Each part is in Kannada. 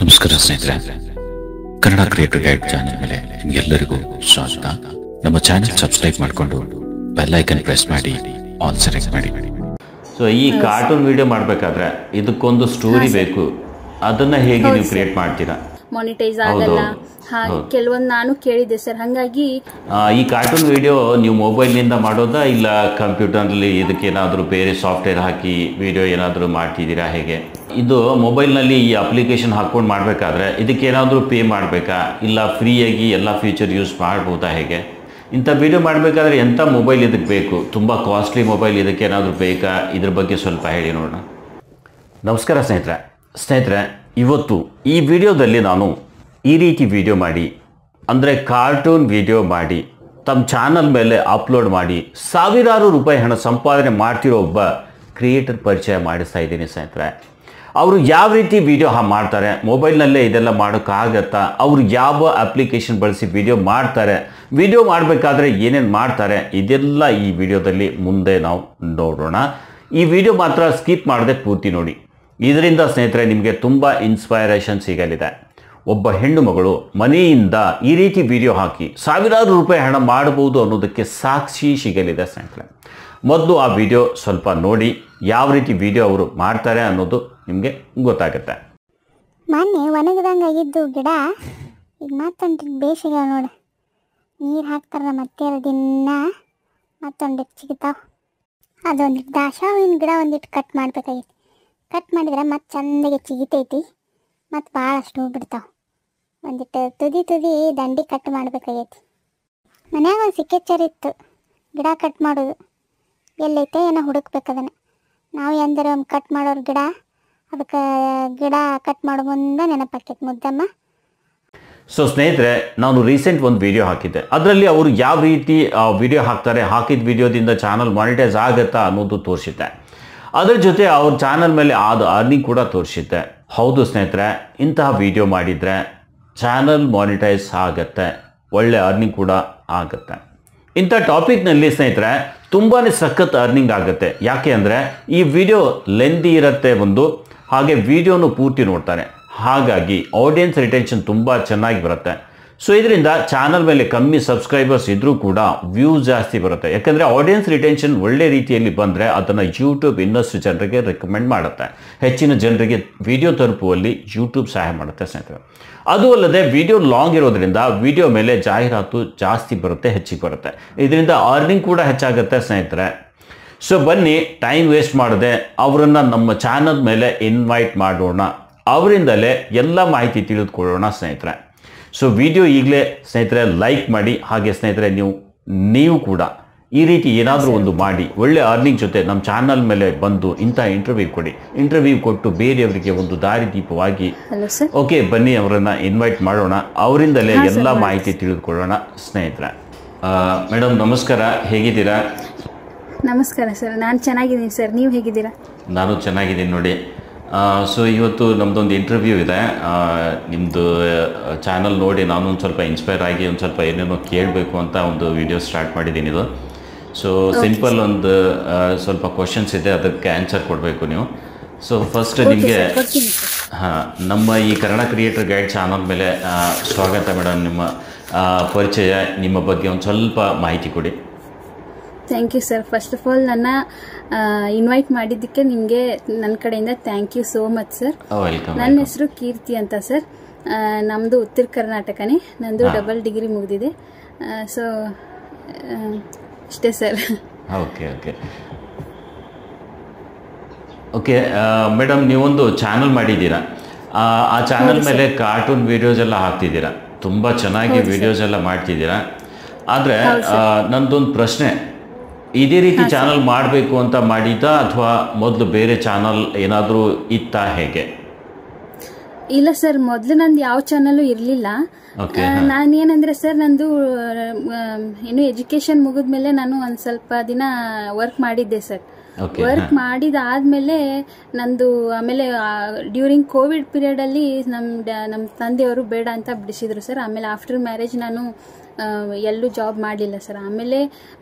ನಮಸ್ಕಾರ ಸ್ನೇಹಿತರೆ, ಕನ್ನಡ ಕ್ರಿಯೇಟರ್ ಗೈಡ್ ಚಾನೆಲ್ ಮೇಲೆ ನಿಮಗೆಲ್ಲರಿಗೂ ಸ್ವಾಗತ. ನಮ್ಮ ಚಾನೆಲ್ ಸಬ್ಸ್ಕ್ರೈಬ್ ಮಾಡಿಕೊಂಡು ಬೆಲ್ ಐಕನ್ ಪ್ರೆಸ್ ಮಾಡಿ ಆಲ್ ಸೆಲೆಕ್ಟ್ ಮಾಡಿ. ಸೊ ಈ ಕಾರ್ಟೂನ್ ವಿಡಿಯೋ ಮಾಡಬೇಕಾದ್ರೆ ಇದಕ್ಕೊಂದು ಸ್ಟೋರಿ ಬೇಕು, ಅದನ್ನ ಹೇಗೆ ನೀವು ಕ್ರಿಯೇಟ್ ಮಾಡ್ತೀರಾ? ಮಾನಿಟೈಸ್ ಆಗಲ್ಲ. ಕೆಲವೊಂದು ನಾನು ಕೇಳಿದ್ದೆ ಸರ್, ಹಾಗಾಗಿ ಈ ಕಾರ್ಟೂನ್ ವಿಡಿಯೋ ನೀವು ಮೊಬೈಲ್ನಿಂದ ಮಾಡೋದಾ ಇಲ್ಲ ಕಂಪ್ಯೂಟರ್ನಲ್ಲಿ ಇದಕ್ಕೇನಾದರೂ ಬೇರೆ ಸಾಫ್ಟ್ವೇರ್ ಹಾಕಿ ವಿಡಿಯೋ ಏನಾದರೂ ಮಾಡ್ತಿದ್ದೀರಾ? ಹೇಗೆ ಇದು ಮೊಬೈಲ್ನಲ್ಲಿ ಈ ಅಪ್ಲಿಕೇಶನ್ ಹಾಕ್ಕೊಂಡು ಮಾಡಬೇಕಾದ್ರೆ ಇದಕ್ಕೇನಾದರೂ ಪೇ ಮಾಡಬೇಕಾ ಇಲ್ಲ ಫ್ರೀಯಾಗಿ ಎಲ್ಲ ಫೀಚರ್ ಯೂಸ್ ಮಾಡ್ಬೋದಾ? ಹೇಗೆ ಇಂಥ ವಿಡಿಯೋ ಮಾಡಬೇಕಾದ್ರೆ ಎಂಥ ಮೊಬೈಲ್ ಇದಕ್ಕೆ ಬೇಕು? ತುಂಬ ಕಾಸ್ಟ್ಲಿ ಮೊಬೈಲ್ ಇದಕ್ಕೇನಾದರೂ ಬೇಕಾ? ಇದ್ರ ಬಗ್ಗೆ ಸ್ವಲ್ಪ ಹೇಳಿ ನೋಡೋಣ. ನಮಸ್ಕಾರ ಸ್ನೇಹಿತರೆ, ಇವತ್ತು ಈ ವಿಡಿಯೋದಲ್ಲಿ ನಾನು ಈ ರೀತಿ ವಿಡಿಯೋ ಮಾಡಿ, ಅಂದರೆ ಕಾರ್ಟೂನ್ ವಿಡಿಯೋ ಮಾಡಿ ತಮ್ಮ ಚಾನಲ್ ಮೇಲೆ ಅಪ್ಲೋಡ್ ಮಾಡಿ ಸಾವಿರಾರು ರೂಪಾಯಿ ಹಣ ಸಂಪಾದನೆ ಮಾಡ್ತಿರೋ ಒಬ್ಬ ಕ್ರಿಯೇಟರ್ ಪರಿಚಯ ಮಾಡಿಸ್ತಾ ಇದ್ದೀನಿ ಸ್ನೇಹಿತರೆ. ಅವರು ಯಾವ ರೀತಿ ವಿಡಿಯೋ ಮಾಡ್ತಾರೆ, ಮೊಬೈಲ್ನಲ್ಲೇ ಇದೆಲ್ಲ ಮಾಡೋಕ್ಕಾಗತ್ತಾ, ಅವರು ಯಾವ ಅಪ್ಲಿಕೇಶನ್ ಬಳಸಿ ವಿಡಿಯೋ ಮಾಡ್ತಾರೆ, ವಿಡಿಯೋ ಮಾಡಬೇಕಾದ್ರೆ ಏನೇನು ಮಾಡ್ತಾರೆ, ಇದೆಲ್ಲ ಈ ವಿಡಿಯೋದಲ್ಲಿ ಮುಂದೆ ನಾವು ನೋಡೋಣ. ಈ ವಿಡಿಯೋ ಮಾತ್ರ ಸ್ಕಿಪ್ ಮಾಡದೆ ಪೂರ್ತಿ ನೋಡಿ. ಇದರಿಂದ ಸ್ನೇಹಿತರೆ ನಿಮಗೆ ತುಂಬ ಇನ್ಸ್ಪೈರೇಷನ್ ಸಿಗಲಿದೆ. ಒಬ್ಬ ಹೆಣ್ಣು ಮಗಳು ಮನೆಯಿಂದ ಈ ರೀತಿ ವಿಡಿಯೋ ಹಾಕಿ ಸಾವಿರಾರು ರೂಪಾಯಿ ಹಣ ಮಾಡಬಹುದು ಅನ್ನೋದಕ್ಕೆ ಸಾಕ್ಷಿ ಸಿಗಲಿದೆ ಸ್ನೇಹಿತರೆ. ಮೊದಲು ಆ ವಿಡಿಯೋ ಸ್ವಲ್ಪ ನೋಡಿ, ಯಾವ ರೀತಿ ವಿಡಿಯೋ ಅವರು ಮಾಡ್ತಾರೆ ಅನ್ನೋದು ನಿಮಗೆ ಗೊತ್ತಾಗುತ್ತೆ. ಮೊನ್ನೆ ಒಣಗದಂಗಾಗಿದ್ದು ಗಿಡ ಈಗ ಮತ್ತೊಂದು ಬೇಸಿಗೆ ನೋಡಿ, ನೀರು ಹಾಕ್ತಾರ ಮತ್ತೆ ದಿನ ಮತ್ತೊಂದಿಟ್ಟು ಸಿಗ್ತಾವೆ. ಅದೊಂದಿಟ್ಟು ದಾಸವಾಳಿನ ಗಿಡ ಒಂದಿಟ್ಟು ಕಟ್ ಮಾಡ್ಬೇಕಾಗಿತ್ತು. ಕಟ್ ಮಾಡಿದ್ರೆ ಮತ್ತೆ ಚೆಂದಾಗಿ ಚಿಗಿತೈತಿ, ಮತ್ತು ಭಾಳಷ್ಟು ಬಿಡ್ತಾವೆ. ಒಂದಿಟ್ಟು ತುದಿ ದಂಡಿ ಕಟ್ ಮಾಡ್ಬೇಕಾಗೈತಿ. ಮನ್ಯಾಗ ಒಂದು ಸಿಕ್ಕೆಚ್ಚರ್ ಇತ್ತು ಗಿಡ ಕಟ್ ಮಾಡೋದು, ಎಲ್ಲೈತೆ ಏನೋ ಹುಡುಕ್ಬೇಕು ಅದನ್ನು. ನಾವು ಎಂದರೆ ಒಂದು ಕಟ್ ಮಾಡೋರು ಗಿಡ, ಅದಕ್ಕೆ ಗಿಡ ಕಟ್ ಮಾಡೋ ಮುಂದೆ ನೆನಪಾಕೈತಿ ಮುದ್ದಮ್ಮ. ಸೊ ಸ್ನೇಹಿತರೆ, ನಾನು ರೀಸೆಂಟ್ ಒಂದು ವಿಡಿಯೋ ಹಾಕಿದ್ದೆ. ಅದರಲ್ಲಿ ಅವರು ಯಾವ ರೀತಿ ವಿಡಿಯೋ ಹಾಕ್ತಾರೆ, ಹಾಕಿದ ವಿಡಿಯೋದಿಂದ ಚಾನಲ್ ಮಾನಿಟೈಸ್ ಆಗುತ್ತಾ ಅನ್ನೋದು ತೋರಿಸಿದ್ದೆ. ಅದರ ಜೊತೆ ಅವ್ರ ಚಾನಲ್ ಮೇಲೆ ಆದ ಅರ್ನಿಂಗ್ ಕೂಡ ತೋರಿಸಿದ್ದೆ. ಹೌದು ಸ್ನೇಹಿತರೆ, ಇಂತಹ ವಿಡಿಯೋ ಮಾಡಿದರೆ ಚಾನಲ್ ಮಾನಿಟೈಸ್ ಆಗುತ್ತೆ, ಒಳ್ಳೆ ಅರ್ನಿಂಗ್ ಕೂಡ ಆಗುತ್ತೆ. ಇಂಥ ಟಾಪಿಕ್ನಲ್ಲಿ ಸ್ನೇಹಿತರೆ ತುಂಬಾ ಸಖತ್ ಅರ್ನಿಂಗ್ ಆಗುತ್ತೆ. ಯಾಕೆ ಅಂದರೆ ಈ ವಿಡಿಯೋ ಲೆಂದಿ ಇರುತ್ತೆ ಒಂದು, ಹಾಗೆ ವಿಡಿಯೋನು ಪೂರ್ತಿ ನೋಡ್ತಾರೆ, ಹಾಗಾಗಿ ಆಡಿಯನ್ಸ್ ರಿಟೆನ್ಷನ್ ತುಂಬ ಚೆನ್ನಾಗಿ ಬರುತ್ತೆ. ಸೊ ಇದರಿಂದ ಚಾನಲ್ ಮೇಲೆ ಕಮ್ಮಿ ಸಬ್ಸ್ಕ್ರೈಬರ್ಸ್ ಇದ್ದರೂ ಕೂಡ ವ್ಯೂಸ್ ಜಾಸ್ತಿ ಬರುತ್ತೆ. ಯಾಕಂದರೆ ಆಡಿಯನ್ಸ್ ರಿಟೆನ್ಷನ್ ಒಳ್ಳೆ ರೀತಿಯಲ್ಲಿ ಬಂದರೆ ಅದನ್ನು ಯೂಟ್ಯೂಬ್ ಇನ್ನಷ್ಟು ಜನರಿಗೆ ರೆಕಮೆಂಡ್ ಮಾಡುತ್ತೆ, ಹೆಚ್ಚಿನ ಜನರಿಗೆ ವಿಡಿಯೋ ತಲುಪುವಲ್ಲಿ ಯೂಟ್ಯೂಬ್ ಸಹಾಯ ಮಾಡುತ್ತೆ ಸ್ನೇಹಿತರೆ. ಅದು ಅಲ್ಲದೆ ವಿಡಿಯೋ ಲಾಂಗ್ ಇರೋದ್ರಿಂದ ವಿಡಿಯೋ ಮೇಲೆ ಜಾಹೀರಾತು ಜಾಸ್ತಿ ಬರುತ್ತೆ, ಹೆಚ್ಚಿಗೆ ಬರುತ್ತೆ. ಇದರಿಂದ ಅರ್ನಿಂಗ್ ಕೂಡ ಹೆಚ್ಚಾಗುತ್ತೆ ಸ್ನೇಹಿತರೆ. ಸೊ ಬನ್ನಿ ಟೈಮ್ ವೇಸ್ಟ್ ಮಾಡದೆ ಅವರನ್ನು ನಮ್ಮ ಚಾನಲ್ ಮೇಲೆ ಇನ್ವೈಟ್ ಮಾಡೋಣ, ಅವರಿಂದಲೇ ಎಲ್ಲ ಮಾಹಿತಿ ತಿಳಿದುಕೊಳ್ಳೋಣ ಸ್ನೇಹಿತರೆ. ಸೊ ವಿಡಿಯೋ ಈಗಲೇ ಸ್ನೇಹಿತರೆ ಲೈಕ್ ಮಾಡಿ, ಹಾಗೆ ಸ್ನೇಹಿತರೆ ನೀವು ಕೂಡ ಈ ರೀತಿ ಏನಾದರೂ ಒಂದು ಮಾಡಿ ಒಳ್ಳೆ ಅರ್ನಿಂಗ್ ಜೊತೆ ನಮ್ಮ ಚಾನಲ್ ಮೇಲೆ ಬಂದು ಇಂಥ ಇಂಟರ್ವ್ಯೂ ಕೊಡಿ. ಇಂಟರ್ವ್ಯೂ ಕೊಟ್ಟು ಬೇರೆಯವರಿಗೆ ಒಂದು ದಾರಿದೀಪವಾಗಿ. ಓಕೆ, ಬನ್ನಿ ಅವರನ್ನು ಇನ್ವೈಟ್ ಮಾಡೋಣ, ಅವರಿಂದಲೇ ಎಲ್ಲ ಮಾಹಿತಿ ತಿಳಿದುಕೊಳ್ಳೋಣ ಸ್ನೇಹಿತರೆ. ಮೇಡಮ್ ನಮಸ್ಕಾರ, ಹೇಗಿದ್ದೀರಾ? ನಮಸ್ಕಾರ ಸರ್, ನಾನು ಚೆನ್ನಾಗಿದ್ದೀನಿ ಸರ್, ನೀವು ಹೇಗಿದ್ದೀರಾ? ನಾನು ಚೆನ್ನಾಗಿದ್ದೀನಿ ನೋಡಿ. ಸೊ ಇವತ್ತು ನಮ್ಮದೊಂದು ಇಂಟರ್ವ್ಯೂ ಇದೆ. ನಿಮ್ಮದು ಚಾನಲ್ ನೋಡಿ ನಾನು ಒಂದು ಸ್ವಲ್ಪ ಇನ್ಸ್ಪೈರ್ ಆಗಿ ಒಂದು ಸ್ವಲ್ಪ ಏನೇನೋ ಕೇಳಬೇಕು ಅಂತ ಒಂದು ವಿಡಿಯೋ ಸ್ಟಾರ್ಟ್ ಮಾಡಿದ್ದೀನಿ. ಇದು ಸೊ ಸಿಂಪಲ್ ಒಂದು ಸ್ವಲ್ಪ ಕ್ವಶನ್ಸ್ ಇದೆ, ಅದಕ್ಕೆ ಆನ್ಸರ್ ಕೊಡಬೇಕು ನೀವು. ಸೊ ಫಸ್ಟ್ ನಿಮಗೆ ನಮ್ಮ ಈ ಕನ್ನಡ ಕ್ರಿಯೇಟರ್ ಗೈಡ್ ಚಾನಲ್ ಮೇಲೆ ಸ್ವಾಗತ ಮೇಡಮ್. ನಿಮ್ಮ ಪರಿಚಯ, ನಿಮ್ಮ ಬಗ್ಗೆ ಒಂದು ಸ್ವಲ್ಪ ಮಾಹಿತಿ ಕೊಡಿ. Thank you sir. First of all ನನ್ನ ಇನ್ವೈಟ್ ಮಾಡಿದ್ದಕ್ಕೆ ನಿಮಗೆ ನನ್ನ ಕಡೆಯಿಂದ thank you so much sir. ನನ್ನ ಹೆಸರು ಕೀರ್ತಿ ಅಂತ ಸರ್. ನಮ್ಮದು ಉತ್ತರ ಕರ್ನಾಟಕನೇ, ನಂದು ಡಬಲ್ ಡಿಗ್ರಿ ಮುಗಿದಿದೆ. ಸೊ ಅಷ್ಟೇ sir. Okay okay okay madam, ನೀವೊಂದು ಚಾನಲ್ ಮಾಡಿದ್ದೀರಾ. ಆ ಚಾನಲ್ ಮೇಲೆ ಕಾರ್ಟೂನ್ ವಿಡಿಯೋಸ್ ಎಲ್ಲ ಹಾಕ್ತಿದ್ದೀರಾ, ತುಂಬ ಚೆನ್ನಾಗಿ ವಿಡಿಯೋಸ್ ಎಲ್ಲ ಮಾಡ್ತಿದ್ದೀರಾ. ಆದರೆ ನಂದೊಂದು ಪ್ರಶ್ನೆ, ಇದೇ ರೀತಿ ಚಾನಲ್ ಮಾಡಬೇಕು ಅಂತ ಮಾಡಿದ್ದ ಅಥವಾ ಮೊದಲು ಬೇರೆ ಚಾನಲ್ ಏನಾದರೂ ಇತ್ತಾ, ಹೇಗೆ? ಇಲ್ಲ ಸರ್, ಮೊದಲು ನಂದು ಯಾವ ಚಾನಲ್ ಇರಲಿಲ್ಲ. ನಾನೇನಂದ್ರೆ ಸರ್, ನಂದು ಏನು ಎಜುಕೇಶನ್ ಮುಗಿದ್ಮೇಲೆ ನಾನು ಒಂದು ಸ್ವಲ್ಪ ದಿನ ವರ್ಕ್ ಮಾಡಿದ್ದೆ ಸರ್. ವರ್ಕ್ ಮಾಡಿದಾದ್ಮೇಲೆ ನಂದು ಆಮೇಲೆ ಡ್ಯೂರಿಂಗ್ ಕೋವಿಡ್ ಪೀರಿಯಡ್ ಅಲ್ಲಿ ನಮ್ಮ ತಂದೆಯವರು ಬೇಡ ಅಂತ ಬಿಡಿಸಿದ್ರು ಸರ್. ಆಮೇಲೆ ಆಫ್ಟರ್ ಮ್ಯಾರೇಜ್ ನಾನು ಎಲ್ಲೂ ಜಾಬ್ ಮಾಡಲಿಲ್ಲ ಸರ್. ಆಮೇಲೆ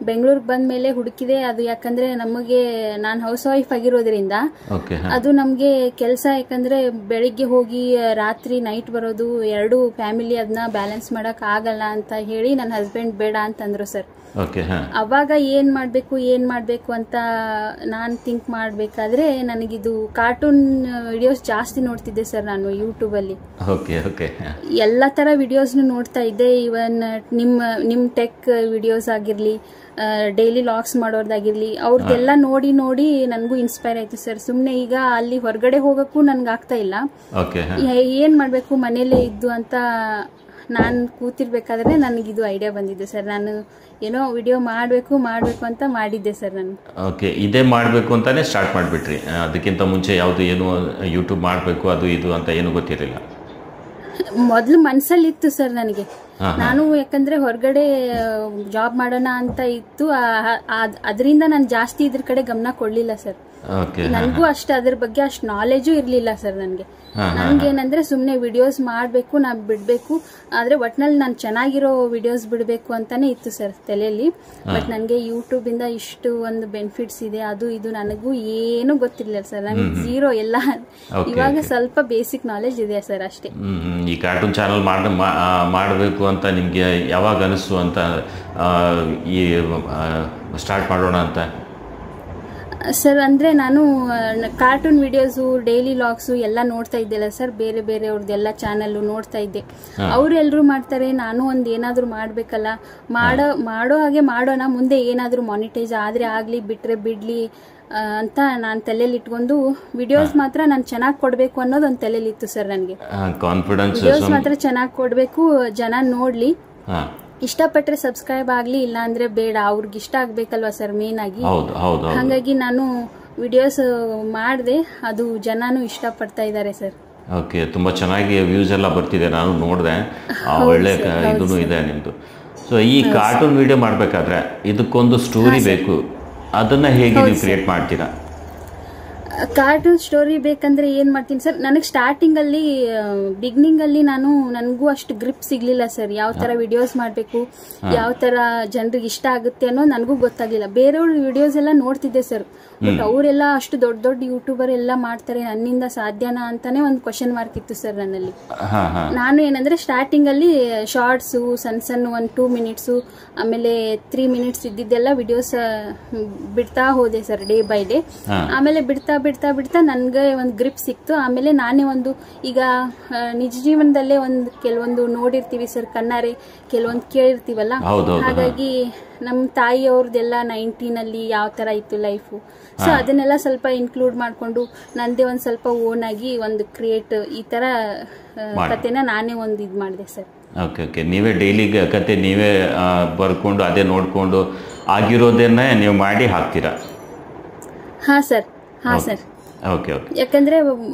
ಬೆಂಗಳೂರಿಗೆ ಬಂದ ಮೇಲೆ ಹುಡುಕಿದೆ. ಅದು ಯಾಕಂದರೆ ನಮಗೆ ನಾನು ಹೌಸ್ ವೈಫ್ ಆಗಿರೋದ್ರಿಂದ ಅದು ನಮಗೆ ಕೆಲಸ, ಯಾಕಂದರೆ ಬೆಳಿಗ್ಗೆ ಹೋಗಿ ರಾತ್ರಿ ನೈಟ್ ಬರೋದು, ಎರಡು ಫ್ಯಾಮಿಲಿ ಅದನ್ನ ಬ್ಯಾಲೆನ್ಸ್ ಮಾಡೋಕೆ ಆಗಲ್ಲ ಅಂತ ಹೇಳಿ ನನ್ನ ಹಸ್ಬೆಂಡ್ ಬೇಡ ಅಂತಂದರು ಸರ್. ಅವಾಗ ಏನ್ ಮಾಡ್ಬೇಕು ಅಂತ ನಾನು ಥಿಂಕ್ ಮಾಡ್ಬೇಕಾದ್ರೆ ನನಗಿದು ಕಾರ್ಟೂನ್ ವಿಡಿಯೋಸ್ ಜಾಸ್ತಿ ನೋಡ್ತಿದ್ದೆ ಸರ್ ನಾನು ಯೂಟ್ಯೂಬ್ ಅಲ್ಲಿ. ಎಲ್ಲ ತರ ವಿಡಿಯೋಸ್ನು ನೋಡ್ತಾ ಇದ್ದೆ. ಇವನ್ ನಿಮ್ಮ ಟೆಕ್ ವಿಡಿಯೋಸ್ ಆಗಿರ್ಲಿ, ಡೈಲಿ ಲಾಗ್ಸ್ ಮಾಡೋದಾಗಿರ್ಲಿ, ಅವ್ರದ್ದೆಲ್ಲ ನೋಡಿ ನನಗೂ ಇನ್ಸ್ಪೈರ್ ಆಯ್ತು ಸರ್. ಸುಮ್ನೆ ಈಗ ಅಲ್ಲಿ ಹೊರಗಡೆ ಹೋಗಕ್ಕೂ ನನ್ಗೆ ಆಗ್ತಾ ಇಲ್ಲ, ಏನ್ ಮಾಡ್ಬೇಕು ಮನೇಲೆ ಇದ್ದು ಅಂತ ನಾನು ಕೂತಿರ್ಬೇಕಾದ್ರೆ ನನಗಿದು ಐಡಿಯಾ ಬಂದಿದೆ ಸರ್. ನಾನು ಏನೋ ವಿಡಿಯೋ ಮಾಡಬೇಕು ಅಂತ ಮಾಡಿದ್ದೆ ಸರ್ ನಾನು. ಇದೇ ಮಾಡಬೇಕು ಅಂತಾನೆ ಸ್ಟಾರ್ಟ್ ಮಾಡಿಬಿಟ್ರಿ? ಅದಕ್ಕಿಂತ ಮುಂಚೆ ಯಾವುದು ಏನು ಯೂಟ್ಯೂಬ್ ಮಾಡಬೇಕು ಅದು ಇದು ಅಂತ ಏನು ಗೊತ್ತಿರಲಿಲ್ಲ? ಮೊದಲು ಮನಸ್ಸಲ್ಲಿ ಇತ್ತು ಸರ್ ನನಗೆ. ನಾನು ಯಾಕಂದ್ರೆ ಹೊರಗಡೆ ಜಾಬ್ ಮಾಡೋಣ ಅಂತ ಇತ್ತು, ಅದರಿಂದ ನಾನು ಜಾಸ್ತಿ ಇದ್ರ ಕಡೆ ಗಮನ ಕೊಡ್ಲಿಲ್ಲ ಸರ್. ನನಗೂ ಅಷ್ಟು ಅದ್ರ ಬಗ್ಗೆ ಅಷ್ಟು ನಾಲೆಜು ಇರ್ಲಿಲ್ಲ ಸರ್ ನನಗೆ. ನನ್ಗೇನಂದ್ರೆ ಸುಮ್ನೆ ವಿಡಿಯೋಸ್ ಮಾಡ್ಬೇಕು, ನಾ ಬಿಡ್ಬೇಕು, ಆದ್ರೆ ಒಟ್ನಲ್ಲಿ ನಾನು ಚೆನ್ನಾಗಿರೋ ವಿಡಿಯೋಸ್ ಬಿಡ್ಬೇಕು ಅಂತಾನೆ ಇತ್ತು ಸರ್ ತಲೆಯಲ್ಲಿ. ಬಟ್ ನನಗೆ ಯೂಟ್ಯೂಬ್ ಇಂದ ಇಷ್ಟು ಒಂದು ಬೆನಿಫಿಟ್ಸ್ ಇದೆ ಅದು ಇದು ನನಗೂ ಏನು ಗೊತ್ತಿರ್ಲಿಲ್ಲ ಸರ್. ನನಗೆ ಝೀರೋ ಎಲ್ಲ. ಇವಾಗ ಸ್ವಲ್ಪ ಬೇಸಿಕ್ ನಾಲೆಜ್ ಇದೆ ಸರ್ ಅಷ್ಟೇ. ಈ ಕಾರ್ಟೂನ್ ಚಾನಲ್ ಮಾಡಬೇಕು ಅಂತ ನಿಮ್ಗೆ ಯಾವಾಗ ಅನಿಸ್ತು ಅಂತ ಈ ಸ್ಟಾರ್ಟ್ ಮಾಡೋಣ ಅಂತ? ಸರ್ ಅಂದ್ರೆ ನಾನು ಕಾರ್ಟೂನ್ ವಿಡಿಯೋಸು, ಡೈಲಿ ಲಾಗ್ಸು ಎಲ್ಲ ನೋಡ್ತಾ ಇದ್ದೆಲ್ಲ ಸರ್. ಬೇರೆ ಅವ್ರದ್ದೆಲ್ಲ ಚಾನಲ್ ನೋಡ್ತಾ ಇದ್ದೆ. ಅವರೆಲ್ಲರೂ ಮಾಡ್ತಾರೆ, ನಾನು ಒಂದು ಏನಾದರೂ ಮಾಡಬೇಕಲ್ಲ, ಮಾಡೋ ಹಾಗೆ ಮಾಡೋಣ, ಮುಂದೆ ಏನಾದರೂ ಮಾನಿಟೈಸ್ ಆದರೆ ಆಗಲಿ, ಬಿಟ್ಟರೆ ಬಿಡಲಿ ಅಂತ ನಾನು ತಲೆಯಲ್ಲಿ ಇಟ್ಕೊಂಡು ವಿಡಿಯೋಸ್ ಮಾತ್ರ ನಾನು ಚೆನ್ನಾಗಿ ಕೊಡಬೇಕು ಅನ್ನೋದು ಒಂದು ತಲೆಯಲ್ಲಿ ಇತ್ತು ಸರ್ ನನಗೆ. ವಿಡಿಯೋಸ್ ಮಾತ್ರ ಚೆನ್ನಾಗಿ ಕೊಡಬೇಕು, ಜನ ನೋಡಲಿ, ಇಷ್ಟಪಟ್ಟರೆ ಸಬ್ಸ್ಕ್ರೈಬ್ ಆಗಲಿ, ಇಲ್ಲ ಅಂದ್ರೆ ಬೇಡ, ಅವ್ರಿಗೆ ಇಷ್ಟ ಆಗ್ಬೇಕಲ್ವಾ ಸರ್ ಮೇನ್ ಆಗಿ. ಹಾಗಾಗಿ ನಾನು ವಿಡಿಯೋಸ್ ಮಾಡಿದೆ, ಅದು ಜನನು ಇಷ್ಟಪಡ್ತಾ ಇದ್ದಾರೆ ಸರ್. ಓಕೆ, ತುಂಬಾ ಚೆನ್ನಾಗಿ ವ್ಯೂಸ್ ಎಲ್ಲ ಬರ್ತಿದೆ, ನಾನು ನೋಡಿದೆ, ಒಳ್ಳೆ ಇದೂ ಇದೆ ನಿಮ್ದು. ಸೊ ಈ ಕಾರ್ಟೂನ್ ವಿಡಿಯೋ ಮಾಡಬೇಕಾದ್ರೆ ಇದಕ್ಕೊಂದು ಸ್ಟೋರಿ ಬೇಕು, ಅದನ್ನ ಹೇಗೆ ನೀವು ಕ್ರಿಯೇಟ್ ಮಾಡ್ತೀರಾ? ಕಾರ್ಟೂನ್ ಸ್ಟೋರಿ ಬೇಕಂದ್ರೆ ಏನ್ ಮಾಡ್ತೀನಿ ಸರ್, ನನಗೆ ಸ್ಟಾರ್ಟಿಂಗ್ ಅಲ್ಲಿ ಬಿಗಿನಿಂಗ್ ಅಲ್ಲಿ ನನಗೂ ಅಷ್ಟು ಗ್ರಿಪ್ ಸಿಗ್ಲಿಲ್ಲ ಸರ್. ಯಾವ ತರ ವಿಡಿಯೋಸ್ ಮಾಡ್ಬೇಕು, ಯಾವ ತರ ಜನರಿಗೆ ಇಷ್ಟ ಆಗುತ್ತೆ ಅನ್ನೋ ನನಗೂ ಗೊತ್ತಾಗ್ಲಿಲ್ಲ. ಬೇರೆಯವ್ರ ವಿಡಿಯೋಸ್ ಎಲ್ಲ ನೋಡ್ತಿದ್ದೆ ಸರ್, ಬಟ್ ಅವರೆಲ್ಲ ಅಷ್ಟು ದೊಡ್ಡ ಯೂಟ್ಯೂಬರ್ ಎಲ್ಲ ಮಾಡ್ತಾರೆ, ನನ್ನಿಂದ ಸಾಧ್ಯನಾ ಅಂತಾನೆ ಒಂದು ಕ್ವಶನ್ ಮಾರ್ಕ್ ಇತ್ತು ಸರ್ ನನ್ನಲ್ಲಿ. ನಾನು ಏನಂದ್ರೆ ಸ್ಟಾರ್ಟಿಂಗ್ ಅಲ್ಲಿ ಶಾರ್ಟ್ಸು, ಸಣ್ಣ 1-2 ಮಿನಿಟ್ಸು, ಆಮೇಲೆ 3 ಮಿನಿಟ್ಸ್ ಇದ್ದಿದ್ದೆಲ್ಲ ವಿಡಿಯೋಸ್ ಬಿಡ್ತಾ ಹೋದೆ ಸರ್ ಡೇ ಬೈ ಡೇ. ಆಮೇಲೆ ಬಿಡ್ತಾ ನನ್ಗೆ ಒಂದು ಗ್ರಿಪ್ ಸಿಕ್ತು. ಆಮೇಲೆ ನಾನೇ ಒಂದು, ಈಗ ನಿಜ ಜೀವನದಲ್ಲೇ ಕೆಲವೊಂದು ನೋಡಿರ್ತೀವಿ ಸರ್, ಕಣ್ಣಾರೆ ಕೆಲವೊಂದು ಕೇಳಿರ್ತೀವಲ್ಲ. ಹಾಗಾಗಿ ನಮ್ಮ ತಾಯಿಯವ್ರದ್ದೆಲ್ಲ 90ನಲ್ಲಿ ಯಾವ ತರ ಇತ್ತು ಲೈಫು, ಸೊ ಅದನ್ನೆಲ್ಲ ಸ್ವಲ್ಪ ಇನ್ಕ್ಲೂಡ್ ಮಾಡ್ಕೊಂಡು ನಂದೇ ಒಂದು ಸ್ವಲ್ಪ ಓನ್ ಆಗಿ ಒಂದು ಕ್ರಿಯೇಟ್, ಈ ತರ ಕತೆನ ನಾನೇ ಒಂದು ಇದು ಮಾಡಿದೆ ಸರ್. ಓಕೆ, ನೀವೇ ಡೈಲಿ ಕತೆ ನೀವೇ ಬರ್ಕೊಂಡು ಅದೇ ನೋಡ್ಕೊಂಡು ಆಗಿರೋದನ್ನೇ ನೀವು ಮಾಡಿ ಹಾಕ್ತೀರಾ? ಹಾ ಸರ್. ಯಾಕಂದ್ರೆ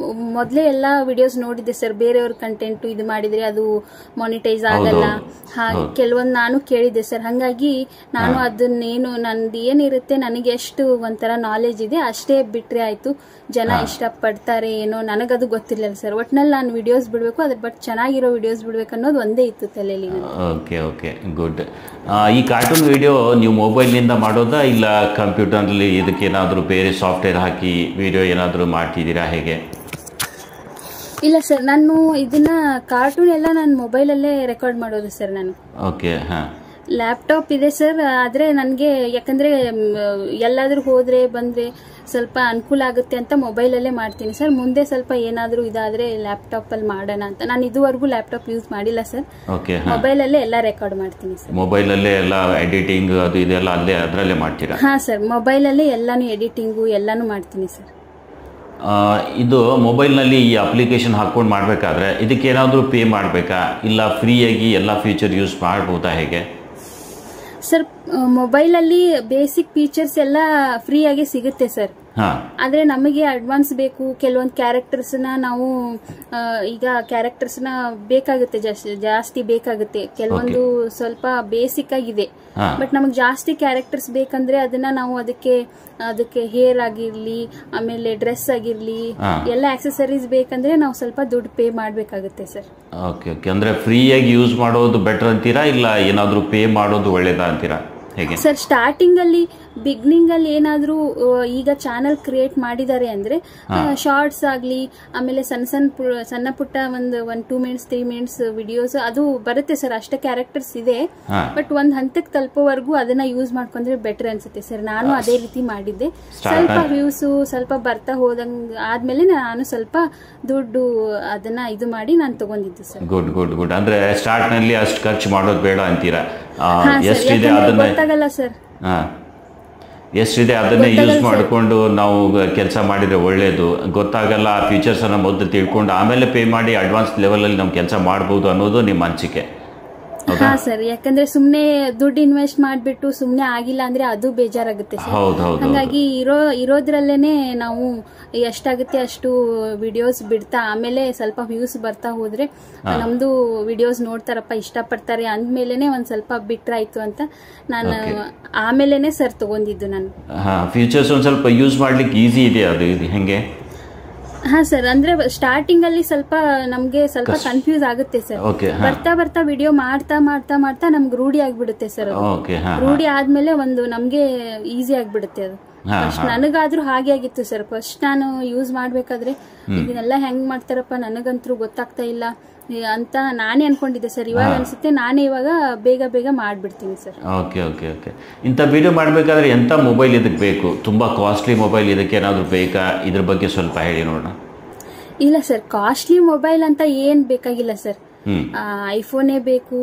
ಮೊದಲೇ ಎಲ್ಲ ವಿಡಿಯೋಸ್ ನೋಡಿದ್ದೆ ಸರ್, ಬೇರೆಯವ್ರ ಕಂಟೆಂಟ್ ಇದು ಮಾಡಿದ್ರೆ ಅದು ಮಾನಿಟೈಸ್ ಆಗಲ್ಲ, ಕೆಲವೊಂದು ನಾನು ಕೇಳಿದ್ದೆ ಸರ್. ಹಾಗಾಗಿ ನಾನು ಅದನ್ನೇನು ನಂದು ಏನಿರುತ್ತೆ ನನಗೆ ಎಷ್ಟು ಒಂಥರ ನಾಲೆಜ್ ಇದೆ ಅಷ್ಟೇ ಬಿಟ್ರೆ ಆಯ್ತು, ಜನ ಇಷ್ಟಪಡ್ತಾರೆ ಏನೋ ನನಗದು ಗೊತ್ತಿರಲಿಲ್ಲ ಸರ್. ಒಟ್ನಲ್ಲಿ ನಾನು ವಿಡಿಯೋಸ್ ಬಿಡಬೇಕು, ಅದ್ರ ಬಟ್ ಚೆನ್ನಾಗಿರೋ ವಿಡಿಯೋಸ್ ಬಿಡ್ಬೇಕು ಅನ್ನೋದು ಒಂದೇ ಇತ್ತು ತಲೆಯಲ್ಲಿ. Okay, good. ಈ ಕಾರ್ಟೂನ್ ವಿಡಿಯೋ ನೀವು ಮೊಬೈಲ್ನಿಂದ ಮಾಡೋದಾ ಇಲ್ಲ ಕಂಪ್ಯೂಟರ್ನಲ್ಲಿ ಇದಕ್ಕೆ ಏನಾದರೂ ಬೇರೆ ಸಾಫ್ಟ್ವೇರ್ ಹಾಕಿ ವಿಡಿಯೋ ಏನಾದರೂ ಮಾಡ್ತಿದ್ದೀರಾ, ಹೇಗೆ? ಇಲ್ಲ ಸರ್, ನಾನು ಇದನ್ನ ಕಾರ್ಟೂನ್ ಎಲ್ಲ ನಾನು ಮೊಬೈಲಲ್ಲೇ ರೆಕಾರ್ಡ್ ಮಾಡೋದು ಸರ್. ನಾನು ಲ್ಯಾಪ್ಟಾಪ್ ಇದೆ ಸರ್, ಆದ್ರೆ ನನಗೆ ಯಾಕಂದ್ರೆ ಎಲ್ಲಾದ್ರೂ ಹೋದ್ರೆ ಬಂದ್ರೆ ಸ್ವಲ್ಪ ಅನುಕೂಲ ಆಗುತ್ತೆ ಅಂತ ಮೊಬೈಲಲ್ಲೇ ಮಾಡ್ತೀನಿ ಸರ್. ಮುಂದೆ ಸ್ವಲ್ಪ ಏನಾದರೂ ಇದಾದ್ರೆ ಲ್ಯಾಪ್ಟಾಪ್ ಅಲ್ಲಿ ಮಾಡೋಣ ಅಂತ. ನಾನು ಇದುವರೆಗೂ ಲ್ಯಾಪ್ಟಾಪ್ ಯೂಸ್ ಮಾಡಿಲ್ಲ ಸರ್, ಮೊಬೈಲಲ್ಲೇ ಎಲ್ಲ ರೆಕಾರ್ಡ್ ಮಾಡ್ತೀನಿ ಸರ್. ಮೊಬೈಲಲ್ಲೇ ಎಲ್ಲ ಎಡಿಟಿಂಗ್ ಅದು ಇದೆಲ್ಲ ಅದರಲ್ಲೇ ಮಾಡ್ತೀರಾ? ಹಾ ಸರ್, ಮೊಬೈಲಲ್ಲೇ ಎಲ್ಲಾನು ಎಡಿಟಿಂಗು ಎಲ್ಲಾನು ಮಾಡ್ತೀನಿ ಸರ್. ಇದು ಮೊಬೈಲ್ನಲ್ಲಿ ಈ ಅಪ್ಲಿಕೇಶನ್ ಹಾಕೊಂಡು ಮಾಡಬೇಕಾದ್ರೆ ಇದಕ್ಕೆ ಏನಾದರೂ ಪೇ ಮಾಡಬೇಕಾ, ಇಲ್ಲ ಫ್ರೀಯಾಗಿ ಎಲ್ಲ ಫೀಚರ್ ಯೂಸ್ ಮಾಡ್ಬೋದಾ, ಹೇಗೆ ಸರ್? ಮೊಬೈಲಲ್ಲಿ ಬೇಸಿಕ್ ಫೀಚರ್ಸ್ ಎಲ್ಲ ಫ್ರೀಯಾಗಿ ಸಿಗುತ್ತೆ ಸರ್. ಆದ್ರೆ ನಮಗೆ ಅಡ್ವಾನ್ಸ್ ಬೇಕು. ಕೆಲವೊಂದು ಕ್ಯಾರೆಕ್ಟರ್ಸ್ನ ನಾವು ಈಗ ಕ್ಯಾರೆಕ್ಟರ್ಸ್ನ ಬೇಕಾಗುತ್ತೆ, ಜಾಸ್ತಿ ಬೇಕಾಗುತ್ತೆ. ಕೆಲವೊಂದು ಸ್ವಲ್ಪ ಬೇಸಿಕ್ ಆಗಿದೆ, ಬಟ್ ನಮಗೆ ಜಾಸ್ತಿ ಕ್ಯಾರೆಕ್ಟರ್ಸ್ ಬೇಕಂದ್ರೆ ಅದನ್ನ ನಾವು ಅದಕ್ಕೆ ಹೇರ್ ಆಗಿರ್ಲಿ, ಆಮೇಲೆ ಡ್ರೆಸ್ ಆಗಿರ್ಲಿ, ಎಲ್ಲ ಆಕ್ಸೆಸರೀಸ್ ಬೇಕಂದ್ರೆ ನಾವು ಸ್ವಲ್ಪ ದುಡ್ಡು ಪೇ ಮಾಡ್ಬೇಕಾಗುತ್ತೆ ಸರ್. Okay okay. ಅಂದ್ರೆ ಫ್ರೀಯಾಗಿ ಯೂಸ್ ಮಾಡೋದು ಬೆಟರ್ ಅಂತೀರಾ, ಇಲ್ಲ ಏನಾದರೂ ಪೇ ಮಾಡೋದು ಒಳ್ಳೇದಾ ಅಂತೀರಾ? ಸರ್ ಸ್ಟಾರ್ಟಿಂಗ್ ಅಲ್ಲಿ ಬಿಗ್ನಿಂಗ್ ಅಲ್ಲಿ ಏನಾದ್ರೂ ಈಗ ಚಾನಲ್ ಕ್ರಿಯೇಟ್ ಮಾಡಿದ್ದಾರೆ ಅಂದ್ರೆ ಶಾರ್ಟ್ಸ್ ಆಗ್ಲಿ, ಆಮೇಲೆ ಸಣ್ಣ ಪುಟ್ಟ ಒಂದು 2 ಮಿನಿಟ್ಸ್ 3 ಮಿನಿಟ್ಸ್ ವಿಡಿಯೋಸ್ ಅದು ಬರುತ್ತೆ ಸರ್. ಅಷ್ಟೇ ಕ್ಯಾರೆಕ್ಟರ್ಸ್ ಇದೆ, ಬಟ್ ಒಂದ್ ಹಂತಕ್ಕೆ ತಲುಪೋವರೆಗೂ ಅದನ್ನ ಯೂಸ್ ಮಾಡ್ಕೊಂಡ್ರೆ ಬೆಟರ್ ಅನ್ಸುತ್ತೆ ಸರ್. ನಾನು ಅದೇ ರೀತಿ ಮಾಡಿದ್ದೆ. ಸ್ವಲ್ಪ ವ್ಯೂಸ್ ಸ್ವಲ್ಪ ಬರ್ತಾ ಹೋದಂಗ ಆದ್ಮೇಲೆ ನಾನು ಸ್ವಲ್ಪ ದುಡ್ಡು ಅದನ್ನ ಇದು ಮಾಡಿ ನಾನು ತಗೊಂಡಿದ್ದೆ ಸರ್. Good good good. ಅಂದ್ರೆ ಸ್ಟಾರ್ಟ್ ನಲ್ಲಿ ಅಷ್ಟು ಖರ್ಚು ಮಾಡೋದು ಬೇಡ ಅಂತೀರಾ? ಗೊತ್ತಾಗಲ್ಲ ಸರ್. ಎಷ್ಟಿದೆ ಅದನ್ನೇ ಯೂಸ್ ಮಾಡಿಕೊಂಡು ನಾವು ಕೆಲಸ ಮಾಡಿದ್ರೆ ಒಳ್ಳೇದು. ಗೊತ್ತಾಗಲ್ಲ, ಆ ಫೀಚರ್ಸ್ ಅನ್ನ ಮೊದಲು ತಿಳ್ಕೊಂಡು ಆಮೇಲೆ ಪೇ ಮಾಡಿ ಅಡ್ವಾನ್ಸ್ ಲೆವೆಲ್ ಅಲ್ಲಿ ನಾವು ಕೆಲಸ ಮಾಡಬಹುದು ಅನ್ನೋದು ನಿಮ್ಮ ಅನಿಸಿಕೆ? ಹಾ ಸರ್, ಯಾಕಂದ್ರೆ ಸುಮ್ನೆ ದುಡ್ಡು ಇನ್ವೆಸ್ಟ್ ಮಾಡ್ಬಿಟ್ಟು ಸುಮ್ನೆ ಆಗಿಲ್ಲ ಅಂದ್ರೆ ಅದು ಬೇಜಾರಾಗುತ್ತೆ ಸರ್. ಹಾಗಾಗಿ ಇರೋದ್ರಲ್ಲೇನೆ ನಾವು ಎಷ್ಟಾಗುತ್ತೆ ಅಷ್ಟು ವಿಡಿಯೋಸ್ ಬಿಡ್ತಾ ಆಮೇಲೆ ಸ್ವಲ್ಪ ವ್ಯೂಸ್ ಬರ್ತಾ ಹೋದ್ರೆ ನಮ್ದು ವಿಡಿಯೋಸ್ ನೋಡ್ತಾರಪ್ಪ, ಇಷ್ಟಪಡ್ತಾರೆ ಅಂದ್ಮೇಲೆನೆ ಒಂದ್ ಸ್ವಲ್ಪ ಬಿಟ್ರಾಯ್ತು ಅಂತ ನಾನು ಆಮೇಲೆನೆ ಸರ್ ತಗೊಂಡಿದ್ದು ನಾನು. ಫೀಚರ್ಸ್ ಒಂದ್ ಸ್ವಲ್ಪ ಯೂಸ್ ಮಾಡ್ಲಿಕ್ಕೆ ಈಸಿ ಇದೆ, ಅದು ಹೆಂಗೆ? ಹಾ ಸರ್, ಅಂದ್ರೆ ಸ್ಟಾರ್ಟಿಂಗ್ ಅಲ್ಲಿ ಸ್ವಲ್ಪ ನಮ್ಗೆ ಸ್ವಲ್ಪ ಕನ್ಫ್ಯೂಸ್ ಆಗುತ್ತೆ ಸರ್. ಬರ್ತಾ ಬರ್ತಾ ವಿಡಿಯೋ ಮಾಡ್ತಾ ಮಾಡ್ತಾ ಮಾಡ್ತಾ ನಮ್ಗೆ ರೂಢಿ ಆಗ್ಬಿಡುತ್ತೆ ಸರ್. ರೂಢಿ ಆದ್ಮೇಲೆ ಒಂದು ನಮ್ಗೆ ಈಸಿ ಆಗ್ಬಿಡುತ್ತೆ ಅದು. ಫಸ್ಟ್ ನನಗಾದ್ರೂ ಹಾಗೆ ಆಗಿತ್ತು ಸರ್. ಫಸ್ಟ್ ನಾನು ಯೂಸ್ ಮಾಡ್ಬೇಕಾದ್ರೆ ಇದನ್ನೆಲ್ಲ ಹೆಂಗ್ ಮಾಡ್ತಾರಪ್ಪ ನನಗಂತೂ ಗೊತ್ತಾಗ್ತಾ ಇಲ್ಲ ಅಂತ ನಾನೇ ಅನ್ಕೊಂಡಿದ್ದೆ ಸರ್. ಇವಾಗ ಅನ್ಸುತ್ತೆ ನಾನೇ ಇವಾಗ ಬೇಗ ಬೇಗ ಮಾಡ್ಬಿಡ್ತೀನಿ ಸರ್. Okay okay okay. ಇಂಥ ವಿಡಿಯೋ ಮಾಡಬೇಕಾದ್ರೆ ಎಂಥ ಮೊಬೈಲ್ ಇದಕ್ಕೆ ಬೇಕು? ತುಂಬ ಕಾಸ್ಟ್ಲಿ ಮೊಬೈಲ್ ಇದಕ್ಕೆ ಏನಾದರೂ ಬೇಕಾ? ಇದ್ರ ಬಗ್ಗೆ ಸ್ವಲ್ಪ ಹೇಳಿ ನೋಡೋಣ. ಇಲ್ಲ ಸರ್, ಕಾಸ್ಟ್ಲಿ ಮೊಬೈಲ್ ಅಂತ ಏನ್ ಬೇಕಾಗಿಲ್ಲ ಸರ್. ಐಫೋನೇ ಬೇಕು,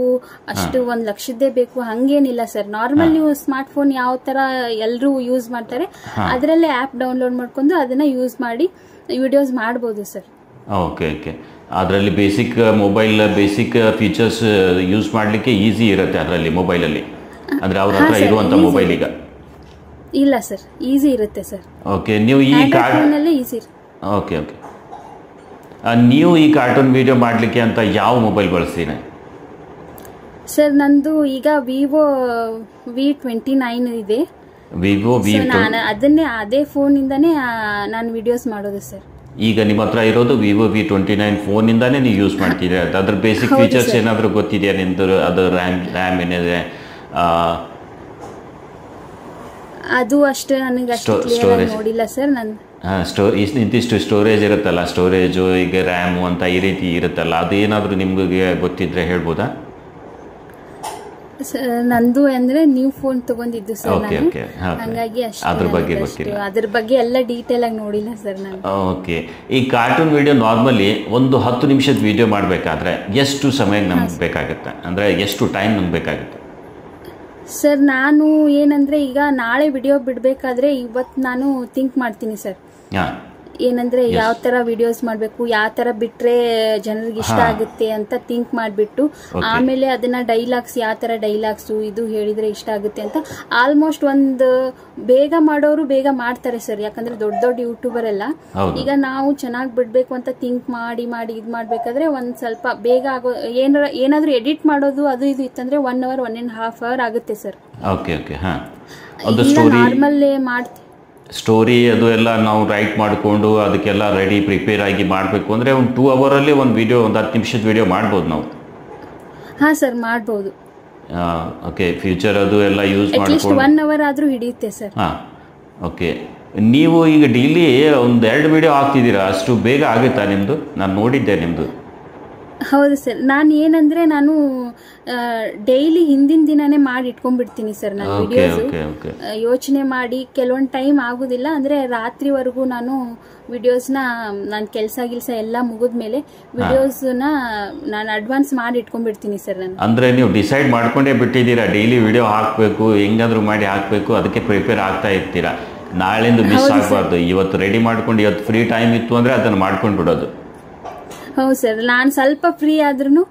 ಅಷ್ಟು 1 ಲಕ್ಷದ್ದೇ ಬೇಕು ಹಂಗೇನಿಲ್ಲ ಸರ್. ನಾರ್ಮಲ್ ನೀವು ಸ್ಮಾರ್ಟ್ ಫೋನ್ ಯಾವ ತರ ಎಲ್ಲರೂ ಯೂಸ್ ಮಾಡ್ತಾರೆ ಅದರಲ್ಲೇ ಆಪ್ ಡೌನ್ಲೋಡ್ ಮಾಡ್ಕೊಂಡು ಅದನ್ನ ಯೂಸ್ ಮಾಡಿ ವಿಡಿಯೋಸ್ ಮಾಡಬಹುದು ಸರ್. Okay okay. ಅದರಲ್ಲಿ basic mobile basic features use ಮಾಡಲಿಕ್ಕೆ ಈಸಿ ಇರುತ್ತೆ ಅದರಲ್ಲಿ ಮೊಬೈಲಲ್ಲಿ, ಅಂದ್ರೆ ಅವ್ರ ಹತ್ರ ಇರುವಂತ ಮೊಬೈಲ್ ಈಗ? ಇಲ್ಲ ಸರ್, ಈಸಿ ಇರುತ್ತೆ ಸರ್. ಓಕೆ. ನೀವು ಈ ಓಕೆ ಓಕೆ. ನೀವು ಈ ಕಾರ್ಟೂನ್ ವಿಡಿಯೋ ಮಾಡಲಿಕ್ಕೆ ಅಂತ ಯಾವ ಮೊಬೈಲ್ ಬಳಸ್ತೀರಾ ಸರ್? ನಂದು ಈಗ ವಿವೋ V29 ಇದೆ. ವಿವೋ ನಾನು ಅದನ್ನೇ ಅದೇ ಫೋನ್ ಇಂದಾನೇ ನಾನು ವಿಡಿಯೋಸ್ ಮಾಡೋದು ಸರ್. ಈಗ ನಿಮ್ಮ ಹತ್ರ ಇರೋದು ವಿವೋ V29 ಫೋನ್ ಇಂದಾನೇ ನೀವು ಯೂಸ್ ಮಾಡ್ತಿದ್ದೀರಾ? ಅದ್ರ ಬೇಸಿಕ್ ಫೀಚರ್ಸ್ ಏನಾದರೂ ಗೊತ್ತಿದೆಯಾ ನಿಮ್ದು? ಅದು ರ್ಯಾಮ್ ಏನಿದೆ ಅದು ಅಷ್ಟು ನನಗೆ ಅಷ್ಟು ಕ್ಲಿಯರ್ ಆಗಿ ನೋಡಿಲ್ಲ ಸರ್. ನಾನು ಇಂತಿಷ್ಟು ಸ್ಟೋರೇಜ್ ಇರುತ್ತಲ್ಲ, ಸ್ಟೋರೇಜು ಈಗ ರ್ಯಾಮು ಅಂತ ಈ ರೀತಿ ಇರುತ್ತಲ್ಲ, ಅದೇನಾದರೂ ನಿಮ್ಗೆ ಗೊತ್ತಿದ್ರೆ ಹೇಳ್ಬೋದಾ? ನಂದು ಅಂದ್ರೆ ನ್ಯೂ ಫೋನ್ ತಗೊಂಡಿದ್ದು ಸರ್ ನಾನು, ಹಾಗಾಗಿ ಅದ್ರ ಬಗ್ಗೆ ಎಲ್ಲ ಡೀಟೇಲ್ ಆಗಿ ನೋಡಿಲ್ಲ ಸರ್ ನಾನು. ಓಕೆ. ಈ ಕಾರ್ಟೂನ್ ವಿಡಿಯೋ ನಾರ್ಮಲಿ ಒಂದು 10 ನಿಮಿಷದ ವಿಡಿಯೋ ಮಾಡಬೇಕಾದ್ರೆ ಎಷ್ಟು ಸಮಯ ನಮ್ಗೆ ಬೇಕಾಗುತ್ತೆ? ಅಂದ್ರೆ ಎಷ್ಟು ಟೈಮ್ ನಮ್ಗೆ ಬೇಕಾಗುತ್ತೆ ಸರ್? ನಾನು ಏನಂದ್ರೆ ಈಗ ನಾಳೆ ವಿಡಿಯೋ ಬಿಡ್ಬೇಕಾದ್ರೆ ಇವತ್ತು ನಾನು ಥಿಂಕ್ ಮಾಡ್ತೀನಿ ಸರ್. ಏನಂದ್ರೆ ಯಾವ ತರ ವಿಡಿಯೋಸ್ ಮಾಡ್ಬೇಕು, ಯಾವ ತರ ಬಿಟ್ರೆ ಜನರಿಗೆ ಇಷ್ಟ ಆಗುತ್ತೆ ಅಂತ ಥಿಂಕ್ ಮಾಡ್ಬಿಟ್ಟು ಆಮೇಲೆ ಅದನ್ನ ಡೈಲಾಗ್ಸ್ ಯಾವ ತರ ಡೈಲಾಗ್ಸ್ ಇದು ಹೇಳಿದ್ರೆ ಇಷ್ಟ ಆಗುತ್ತೆ ಅಂತ ಆಲ್ಮೋಸ್ಟ್ ಒಂದು ಬೇಗ ಮಾಡೋರು ಬೇಗ ಮಾಡ್ತಾರೆ ಸರ್. ಯಾಕಂದ್ರೆ ದೊಡ್ಡ ದೊಡ್ಡ ಯೂಟ್ಯೂಬರ್ ಎಲ್ಲ ಈಗ ನಾವು ಚೆನ್ನಾಗಿ ಬಿಡ್ಬೇಕು ಅಂತ ಥಿಂಕ್ ಮಾಡಿ ಇದ್ ಮಾಡ್ಬೇಕಾದ್ರೆ ಒಂದ್ ಸ್ವಲ್ಪ ಬೇಗ ಆಗೋ ಏನಾದ್ರೂ ಎಡಿಟ್ ಮಾಡೋದು ಅದು ಇದು ಇತ್ತಂದ್ರೆ 1 hour 1.5 hour ಆಗುತ್ತೆ ಸರ್. ನಾರ್ಮಲ್ ಮಾಡ್ತೀವಿ. ಸ್ಟೋರಿ ಅದು ಎಲ್ಲ ನಾವು ರೈಟ್ ಮಾಡಿಕೊಂಡು ಅದಕ್ಕೆಲ್ಲ ರೆಡಿ ಪ್ರಿಪೇರ್ ಆಗಿ ಮಾಡಬೇಕು ಅಂದರೆ ಒಂದು 2 ಅವರಲ್ಲಿ ಒಂದು ವಿಡಿಯೋ, ಒಂದು 10 ನಿಮಿಷದ ವಿಡಿಯೋ ಮಾಡ್ಬೋದು ನಾವು? ಹಾಂ ಸರ್, ಮಾಡ್ಬೋದು. ಓಕೆ. ಫ್ಯೂಚರ್ ಅದು ಎಲ್ಲ ಯೂಸ್ ಮಾಡ್ಕೊಂಡು 1 hour ಆದರೂ ಹಿಡಿಯುತ್ತೆ ಸರ್. ಹಾಂ, ಓಕೆ. ನೀವು ಈಗ ಡೈಲಿ ಒಂದು 2 ವಿಡಿಯೋ ಹಾಕ್ತಿದ್ದೀರಾ, ಅಷ್ಟು ಬೇಗ ಆಗುತ್ತಾ ನಿಮ್ಮದು? ನಾನು ನೋಡಿದ್ದೆ ನಿಮ್ಮದು. ಹೌದು ಸರ್, ನಾನು ಏನಂದ್ರೆ ನಾನು ಡೈಲಿ ಹಿಂದಿನ ದಿನಾನೇ ಮಾಡಿ ಇಟ್ಕೊಂಡ್ಬಿಡ್ತೀನಿ ಸರ್. ನಾನು ವಿಡಿಯೋಸ್ ಯೋಚನೆ ಮಾಡಿ ಕೆಲವೊಂದು ಟೈಮ್ ಆಗುದಿಲ್ಲ ಅಂದ್ರೆ ರಾತ್ರಿವರೆಗೂ ನಾನು ವಿಡಿಯೋಸ್ನ ನಾನು ಕೆಲಸ ಎಲ್ಲ ಮುಗಿದ್ಮೇಲೆ ವಿಡಿಯೋಸ್ನ ನಾನು ಅಡ್ವಾನ್ಸ್ ಮಾಡಿ ಇಟ್ಕೊಂಡ್ಬಿಡ್ತೀನಿ ಸರ್. ನಾನು ಅಂದ್ರೆ ನೀವು ಡಿಸೈಡ್ ಮಾಡ್ಕೊಂಡೇ ಬಿಟ್ಟಿದ್ದೀರಾ ಡೈಲಿ ವಿಡಿಯೋ ಹಾಕಬೇಕು, ಹೆಂಗಾದ್ರೂ ಮಾಡಿ ಹಾಕಬೇಕು, ಅದಕ್ಕೆ ಪ್ರಿಪೇರ್ ಆಗ್ತಾ ಇರ್ತೀರಾ. ನಾಳೆಂದು ಮಿಸ್ ಆಗಬಾರ್ದು, ಇವತ್ತು ರೆಡಿ ಮಾಡ್ಕೊಂಡು ಇವತ್ತು ಫ್ರೀ ಟೈಮ್ ಇತ್ತು ಅಂದ್ರೆ ಅದನ್ನು ಮಾಡ್ಕೊಂಡು ಬಿಡೋದು. ಹೌದು ಸರ್, ನಾನು ಸ್ವಲ್ಪ ಫ್ರೀ ಆದ್ರೂ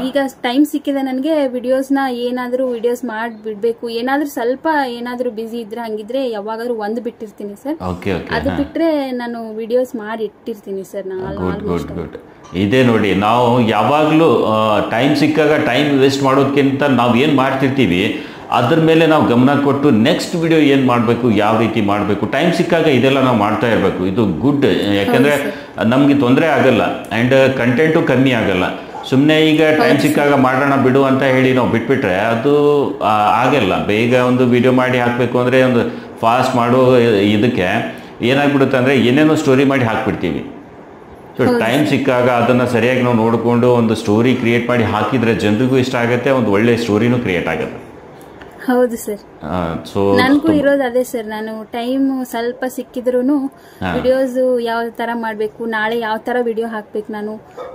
ಈಗ ಟೈಮ್ ಸಿಕ್ಕಿದೆ ನನಗೆ ವಿಡಿಯೋಸ್ನ ಏನಾದರೂ ವಿಡಿಯೋಸ್ ಮಾಡಿ ಬಿಡಬೇಕು, ಏನಾದರೂ ಸ್ವಲ್ಪ ಏನಾದರೂ ಬ್ಯುಸಿ ಇದ್ರೆ ಹಂಗಿದ್ರೆ ಯಾವಾಗಾದ್ರೂ ಒಂದು ಬಿಟ್ಟಿರ್ತೀನಿ ಸರ್. ಅದು ಬಿಟ್ಟರೆ ನಾನು ವಿಡಿಯೋಸ್ ಮಾಡಿ ಇಟ್ಟಿರ್ತೀನಿ ಸರ್. ಗುಡ್. ಇದೇ ನೋಡಿ, ನಾವು ಯಾವಾಗಲೂ ಟೈಮ್ ಸಿಕ್ಕಾಗ ಟೈಮ್ ವೇಸ್ಟ್ ಮಾಡೋದಕ್ಕಿಂತ ನಾವು ಏನು ಮಾಡ್ತಿರ್ತೀವಿ ಅದ್ರ ಮೇಲೆ ನಾವು ಗಮನ ಕೊಟ್ಟು ನೆಕ್ಸ್ಟ್ ವಿಡಿಯೋ ಏನು ಮಾಡಬೇಕು, ಯಾವ ರೀತಿ ಮಾಡಬೇಕು, ಟೈಮ್ ಸಿಕ್ಕಾಗ ಇದೆಲ್ಲ ನಾವು ಮಾಡ್ತಾ ಇರಬೇಕು. ಇದು ಗುಡ್. ಯಾಕೆಂದರೆ ನಮಗೆ ತೊಂದರೆ ಆಗಲ್ಲ ಆ್ಯಂಡ್ ಕಂಟೆಂಟು ಕಮ್ಮಿ ಆಗಲ್ಲ. ಸುಮ್ಮನೆ ಈಗ ಟೈಮ್ ಸಿಕ್ಕಾಗ ಮಾಡೋಣ ಬಿಡು ಅಂತ ಹೇಳಿ ನಾವು ಬಿಟ್ಬಿಟ್ರೆ ಅದು ಆಗಲ್ಲ. ಬೇಗ ಒಂದು ವಿಡಿಯೋ ಮಾಡಿ ಹಾಕಬೇಕು ಅಂದರೆ ಒಂದು ಫಾಸ್ಟ್ ಮಾಡೋ ಇದಕ್ಕೆ ಏನಾಗ್ಬಿಡುತ್ತೆ ಅಂದರೆ ಏನೇನೋ ಸ್ಟೋರಿ ಮಾಡಿ ಹಾಕ್ಬಿಡ್ತೀವಿ. ಸೊ ಟೈಮ್ ಸಿಕ್ಕಾಗ ಅದನ್ನು ಸರಿಯಾಗಿ ನಾವು ನೋಡಿಕೊಂಡು ಒಂದು ಸ್ಟೋರಿ ಕ್ರಿಯೇಟ್ ಮಾಡಿ ಹಾಕಿದರೆ ಜನರಿಗೂ ಇಷ್ಟ ಆಗುತ್ತೆ, ಒಂದು ಒಳ್ಳೆ ಸ್ಟೋರಿನೂ ಕ್ರಿಯೇಟ್ ಆಗುತ್ತೆ. ಹೌದು ಸರ್. ನನಗೂ ಇರೋದು ಅದೇ ಸರ್. ನಾನು ಟೈಮ್ ಸ್ವಲ್ಪ ಸಿಕ್ಕಿದ್ರು ವಿಡಿಯೋಸ್ ಯಾವ ತರ ಮಾಡ್ಬೇಕು, ನಾಳೆ ಯಾವ ತರ ವಿಡಿಯೋ ಹಾಕ್ಬೇಕು ನಾನು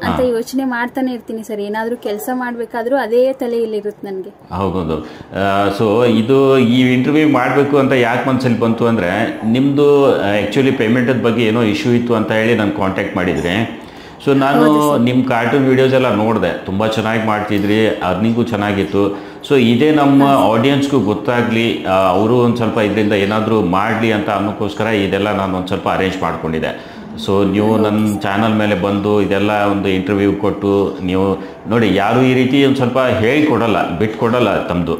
ಅಂತ ಯೋಚನೆ ಮಾಡ್ತಾನೆ ಇರ್ತೀನಿ ಸರ್. ಏನಾದ್ರೂ ಕೆಲಸ ಮಾಡ್ಬೇಕಾದ್ರೂ ಅದೇ ತಲೆಯಲ್ಲಿ ಇರುತ್ತೆ ನನಗೆ. ಹೌದು. ಸೊ ಇದು ಈ ಇಂಟರ್ವ್ಯೂ ಮಾಡಬೇಕು ಅಂತ ಯಾಕೆ ಮನಸ್ಸಲ್ಲಿ ಬಂತು ಅಂದರೆ, ನಿಮ್ಮದು ಆ್ಯಕ್ಚುಲಿ ಪೇಮೆಂಟ್ ಬಗ್ಗೆ ಏನೋ ಇಶ್ಯೂ ಇತ್ತು ಅಂತ ಹೇಳಿ ನಾನು ಕಾಂಟ್ಯಾಕ್ಟ್ ಮಾಡಿದರೆ, ಸೊ ನಾನು ನಿಮ್ಮ ಕಾರ್ಟೂನ್ ವಿಡಿಯೋಸ್ ಎಲ್ಲ ನೋಡಿದೆ, ತುಂಬ ಚೆನ್ನಾಗಿ ಮಾಡ್ತಿದ್ರಿ, ಅರ್ನಿಂಗೂ ಚೆನ್ನಾಗಿತ್ತು. ಸೊ ಇದೇ ನಮ್ಮ ಆಡಿಯನ್ಸ್ಗೂ ಗೊತ್ತಾಗಲಿ, ಅವರು ಒಂದು ಸ್ವಲ್ಪ ಇದರಿಂದ ಏನಾದರೂ ಮಾಡಲಿ ಅಂತ ಅನ್ನೋಕ್ಕೋಸ್ಕರ ಇದೆಲ್ಲ ನಾನು ಒಂದು ಸ್ವಲ್ಪ ಅರೇಂಜ್ ಮಾಡ್ಕೊಂಡಿದ್ದೆ. ಸೊ ನೀವು ನನ್ನ ಚಾನಲ್ ಮೇಲೆ ಬಂದು ಇದೆಲ್ಲ ಒಂದು ಇಂಟರ್ವ್ಯೂ ಕೊಟ್ಟು ನೀವು ನೋಡಿ, ಯಾರು ಈ ರೀತಿ ಒಂದು ಸ್ವಲ್ಪ ಹೇಳಿಕೊಡಲ್ಲ, ಬಿಟ್ಕೊಡಲ್ಲ ತಮ್ಮದು.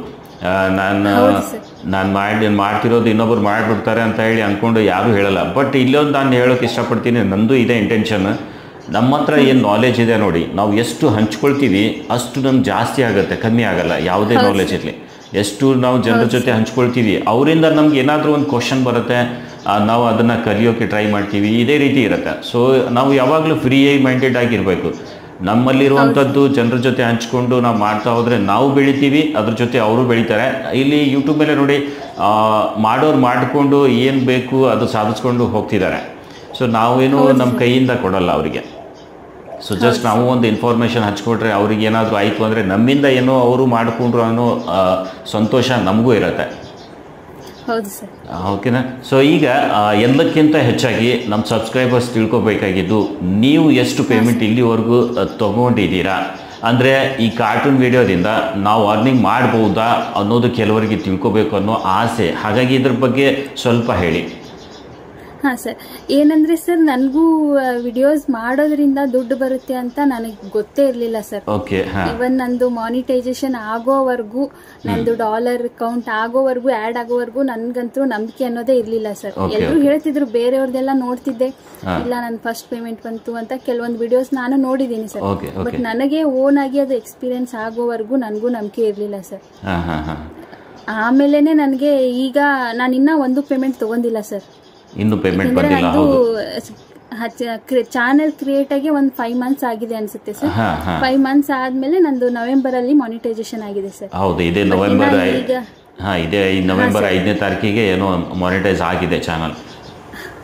ನಾನು ಮಾಡ್ತಿರೋದು ಇನ್ನೊಬ್ರು ಮಾಡಿಬಿಡ್ತಾರೆ ಅಂತ ಹೇಳಿ ಅಂದ್ಕೊಂಡು ಯಾರೂ ಹೇಳಲ್ಲ. ಬಟ್ ಇಲ್ಲೊಂದು ನಾನು ಹೇಳೋಕ್ಕೆ ಇಷ್ಟಪಡ್ತೀನಿ, ನಂದು ಇದೇ ಇಂಟೆನ್ಷನ್. ನಮ್ಮ ಹತ್ರ ಏನು ನಾಲೆಜ್ ಇದೆ ನೋಡಿ, ನಾವು ಎಷ್ಟು ಹಂಚ್ಕೊಳ್ತೀವಿ ಅಷ್ಟು ನಮ್ಗೆ ಜಾಸ್ತಿ ಆಗುತ್ತೆ, ಕಮ್ಮಿ ಆಗಲ್ಲ. ಯಾವುದೇ ನಾಲೆಜ್ ಇರಲಿ, ಎಷ್ಟು ನಾವು ಜನರ ಜೊತೆ ಹಂಚ್ಕೊಳ್ತೀವಿ ಅವರಿಂದ ನಮ್ಗೆ ಏನಾದರೂ ಒಂದು ಕ್ವಶನ್ ಬರುತ್ತೆ, ನಾವು ಅದನ್ನು ಕಲಿಯೋಕ್ಕೆ ಟ್ರೈ ಮಾಡ್ತೀವಿ. ಇದೇ ರೀತಿ ಇರುತ್ತೆ. ಸೊ ನಾವು ಯಾವಾಗಲೂ ಫ್ರೀ ಮೈಂಡೆಡ್ ಆಗಿರಬೇಕು. ನಮ್ಮಲ್ಲಿರುವಂಥದ್ದು ಜನರ ಜೊತೆ ಹಂಚ್ಕೊಂಡು ನಾವು ಮಾಡ್ತಾ ಹೋದರೆ ನಾವು ಬೆಳಿತೀವಿ, ಅದ್ರ ಜೊತೆ ಅವರು ಬೆಳೀತಾರೆ. ಇಲ್ಲಿ ಯೂಟ್ಯೂಬಲ್ಲೇ ನೋಡಿ, ಮಾಡೋರು ಮಾಡಿಕೊಂಡು ಏನು ಬೇಕು ಅದು ಸಾಧಿಸ್ಕೊಂಡು ಹೋಗ್ತಿದ್ದಾರೆ. ಸೊ ನಾವೇನು ನಮ್ಮ ಕೈಯಿಂದ ಕೊಡಲ್ಲ ಅವರಿಗೆ. ಸೊ ಜಸ್ಟ್ ನಾವು ಒಂದು ಇನ್ಫಾರ್ಮೇಷನ್ ಹಚ್ಕೊಟ್ರೆ ಅವ್ರಿಗೆ ಏನಾದರೂ ಆಯಿತು ಅಂದರೆ ನಮ್ಮಿಂದ ಏನೋ ಅವರು ಮಾಡಿಕೊಂಡ್ರು ಅನ್ನೋ ಸಂತೋಷ ನಮಗೂ ಇರುತ್ತೆ. ಓಕೆನಾ? ಸೊ ಈಗ ಎಲ್ಲಕ್ಕಿಂತ ಹೆಚ್ಚಾಗಿ ನಮ್ಮ ಸಬ್ಸ್ಕ್ರೈಬರ್ಸ್ ತಿಳ್ಕೊಬೇಕಾಗಿದ್ದು, ನೀವು ಎಷ್ಟು ಪೇಮೆಂಟ್ ಇಲ್ಲಿವರೆಗೂ ತೊಗೊಂಡಿದ್ದೀರಾ, ಅಂದರೆ ಈ ಕಾರ್ಟೂನ್ ವಿಡಿಯೋದಿಂದ ನಾವು ಅರ್ನಿಂಗ್ ಮಾಡ್ಬೋದಾ ಅನ್ನೋದು ಕೆಲವರಿಗೆ ತಿಳ್ಕೊಬೇಕು ಅನ್ನೋ ಆಸೆ. ಹಾಗಾಗಿ ಇದ್ರ ಬಗ್ಗೆ ಸ್ವಲ್ಪ ಹೇಳಿ. ಹಾಂ ಸರ್, ಏನಂದರೆ ಸರ್, ನನಗೂ ವಿಡಿಯೋಸ್ ಮಾಡೋದ್ರಿಂದ ದುಡ್ಡು ಬರುತ್ತೆ ಅಂತ ನನಗೆ ಗೊತ್ತೇ ಇರಲಿಲ್ಲ ಸರ್. ಇವನ್ ನಂದು ಮಾನಿಟೈಸೇಷನ್ ಆಗೋವರೆಗೂ, ನಂದು ಡಾಲರ್ ಕೌಂಟ್ ಆಗೋವರೆಗೂ, ಆ್ಯಡ್ ಆಗೋವರೆಗೂ ನನಗಂತೂ ನಂಬಿಕೆ ಅನ್ನೋದೇ ಇರಲಿಲ್ಲ ಸರ್. ಎಲ್ಲರೂ ಹೇಳ್ತಿದ್ರು, ಬೇರೆಯವ್ರದ್ದೆಲ್ಲ ನೋಡ್ತಿದ್ದೆ, ಇಲ್ಲ ನನ್ನ ಫಸ್ಟ್ ಪೇಮೆಂಟ್ ಬಂತು ಅಂತ ಕೆಲವೊಂದು ವಿಡಿಯೋಸ್ ನಾನು ನೋಡಿದ್ದೀನಿ ಸರ್. ಬಟ್ ನನಗೆ ಓನ್ ಆಗಿ ಅದು ಎಕ್ಸ್ಪೀರಿಯನ್ಸ್ ಆಗೋವರೆಗೂ ನನಗೂ ನಂಬಿಕೆ ಇರಲಿಲ್ಲ ಸರ್. ಆಮೇಲೆ ನನಗೆ ಈಗ ನಾನು ಇನ್ನೂ ಒಂದು ಪೇಮೆಂಟ್ ತೊಗೊಂಡಿಲ್ಲ ಸರ್. ಇನ್ನು ಪೇಮೆಂಟ್ ಬಂದಿಲ್ಲ. ಚಾನೆಲ್ ಕ್ರಿಯೇಟ್ ಆಗಿ ಒಂದು 5 ಮಂತ್ಸ್ ಆಗಿದೆ ಅನ್ಸುತ್ತೆ ಸರ್. 5 ಮಂತ್ಸ್ ಆದ್ಮೇಲೆ ನಂದು ನವೆಂಬರ್ ಅಲ್ಲಿ ಮಾನಿಟೈಸೇಷನ್ ಆಗಿದೆ ಸರ್. ಹೌದು, ಇದೇ ನವೆಂಬರ್ 5ನೇ ತಾರೀಕಿಗೆ ಏನೋ ಮಾನಿಟೈಸ್ ಆಗಿದೆ ಚಾನಲ್.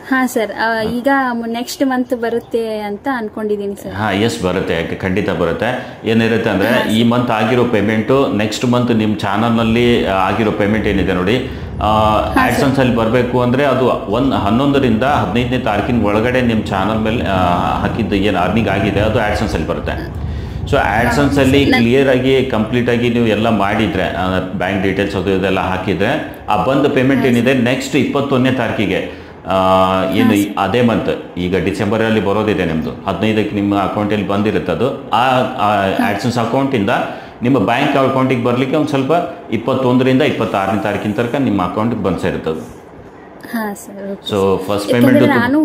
ಹಾಂ ಸರ್, ಈಗ ನೆಕ್ಸ್ಟ್ ಮಂತ್ ಬರುತ್ತೆ ಅಂತ ಅನ್ಕೊಂಡಿದ್ದೀನಿ ಸರ್. ಎಸ್, ಬರುತ್ತೆ, ಖಂಡಿತ ಬರುತ್ತೆ. ಏನಿರುತ್ತೆ ಅಂದರೆ, ಈ ಮಂತ್ ಆಗಿರೋ ಪೇಮೆಂಟು ನೆಕ್ಸ್ಟ್ ಮಂತ್ ನಿಮ್ಮ ಚಾನಲ್ನಲ್ಲಿ ಆಗಿರೋ ಪೇಮೆಂಟ್ ಏನಿದೆ ನೋಡಿ, ಆ್ಯಡ್ಸನ್ಸಲ್ಲಿ ಬರಬೇಕು ಅಂದರೆ ಅದು 11ರಿಂದ 15ನೇ ತಾರೀಕಿನ ಒಳಗಡೆ ನಿಮ್ಮ ಚಾನಲ್ ಮೇಲೆ ಹಾಕಿದ್ದು ಏನು ಅರ್ನಿಂಗ್ ಆಗಿದೆ ಅದು ಆ್ಯಡ್ಸನ್ಸಲ್ಲಿ ಬರುತ್ತೆ. ಸೊ ಆ್ಯಡ್ಸನ್ಸಲ್ಲಿ ಕ್ಲಿಯರಾಗಿ ಕಂಪ್ಲೀಟಾಗಿ ನೀವು ಎಲ್ಲ ಮಾಡಿದರೆ, ಬ್ಯಾಂಕ್ ಡೀಟೇಲ್ಸ್ ಅದು ಇದೆಲ್ಲ ಹಾಕಿದರೆ, ಆ ಬಂದ ಪೇಮೆಂಟ್ ಏನಿದೆ ನೆಕ್ಸ್ಟ್ 21ನೇ ತಾರೀಕಿಗೆ ಏನು ಅದೇ ಮಂತ್, ಈಗ ಡಿಸೆಂಬರಲ್ಲಿ ಬರೋದಿದೆ ನಿಮ್ಮದು, 15ಕ್ಕೆ ನಿಮ್ಮ ಅಕೌಂಟಲ್ಲಿ ಬಂದಿರುತ್ತೆ ಅದು. ಆ ಆ್ಯಡ್ಸನ್ಸ್ ಅಕೌಂಟಿಂದ ನಿಮ್ಮ ಬ್ಯಾಂಕ್ ಅಕೌಂಟಿಗೆ ಬರಲಿಕ್ಕೆ ಒಂದು ಸ್ವಲ್ಪ 21ರಿಂದ 26ನೇ ತಾರೀಕಿನ ತನಕ ನಿಮ್ಮ ಅಕೌಂಟಿಗೆ ಬಂದು ಸೇರುತ್ತದೆ. ಸೊ ಫಸ್ಟ್ ಪೇಮೆಂಟ್ ನಾನು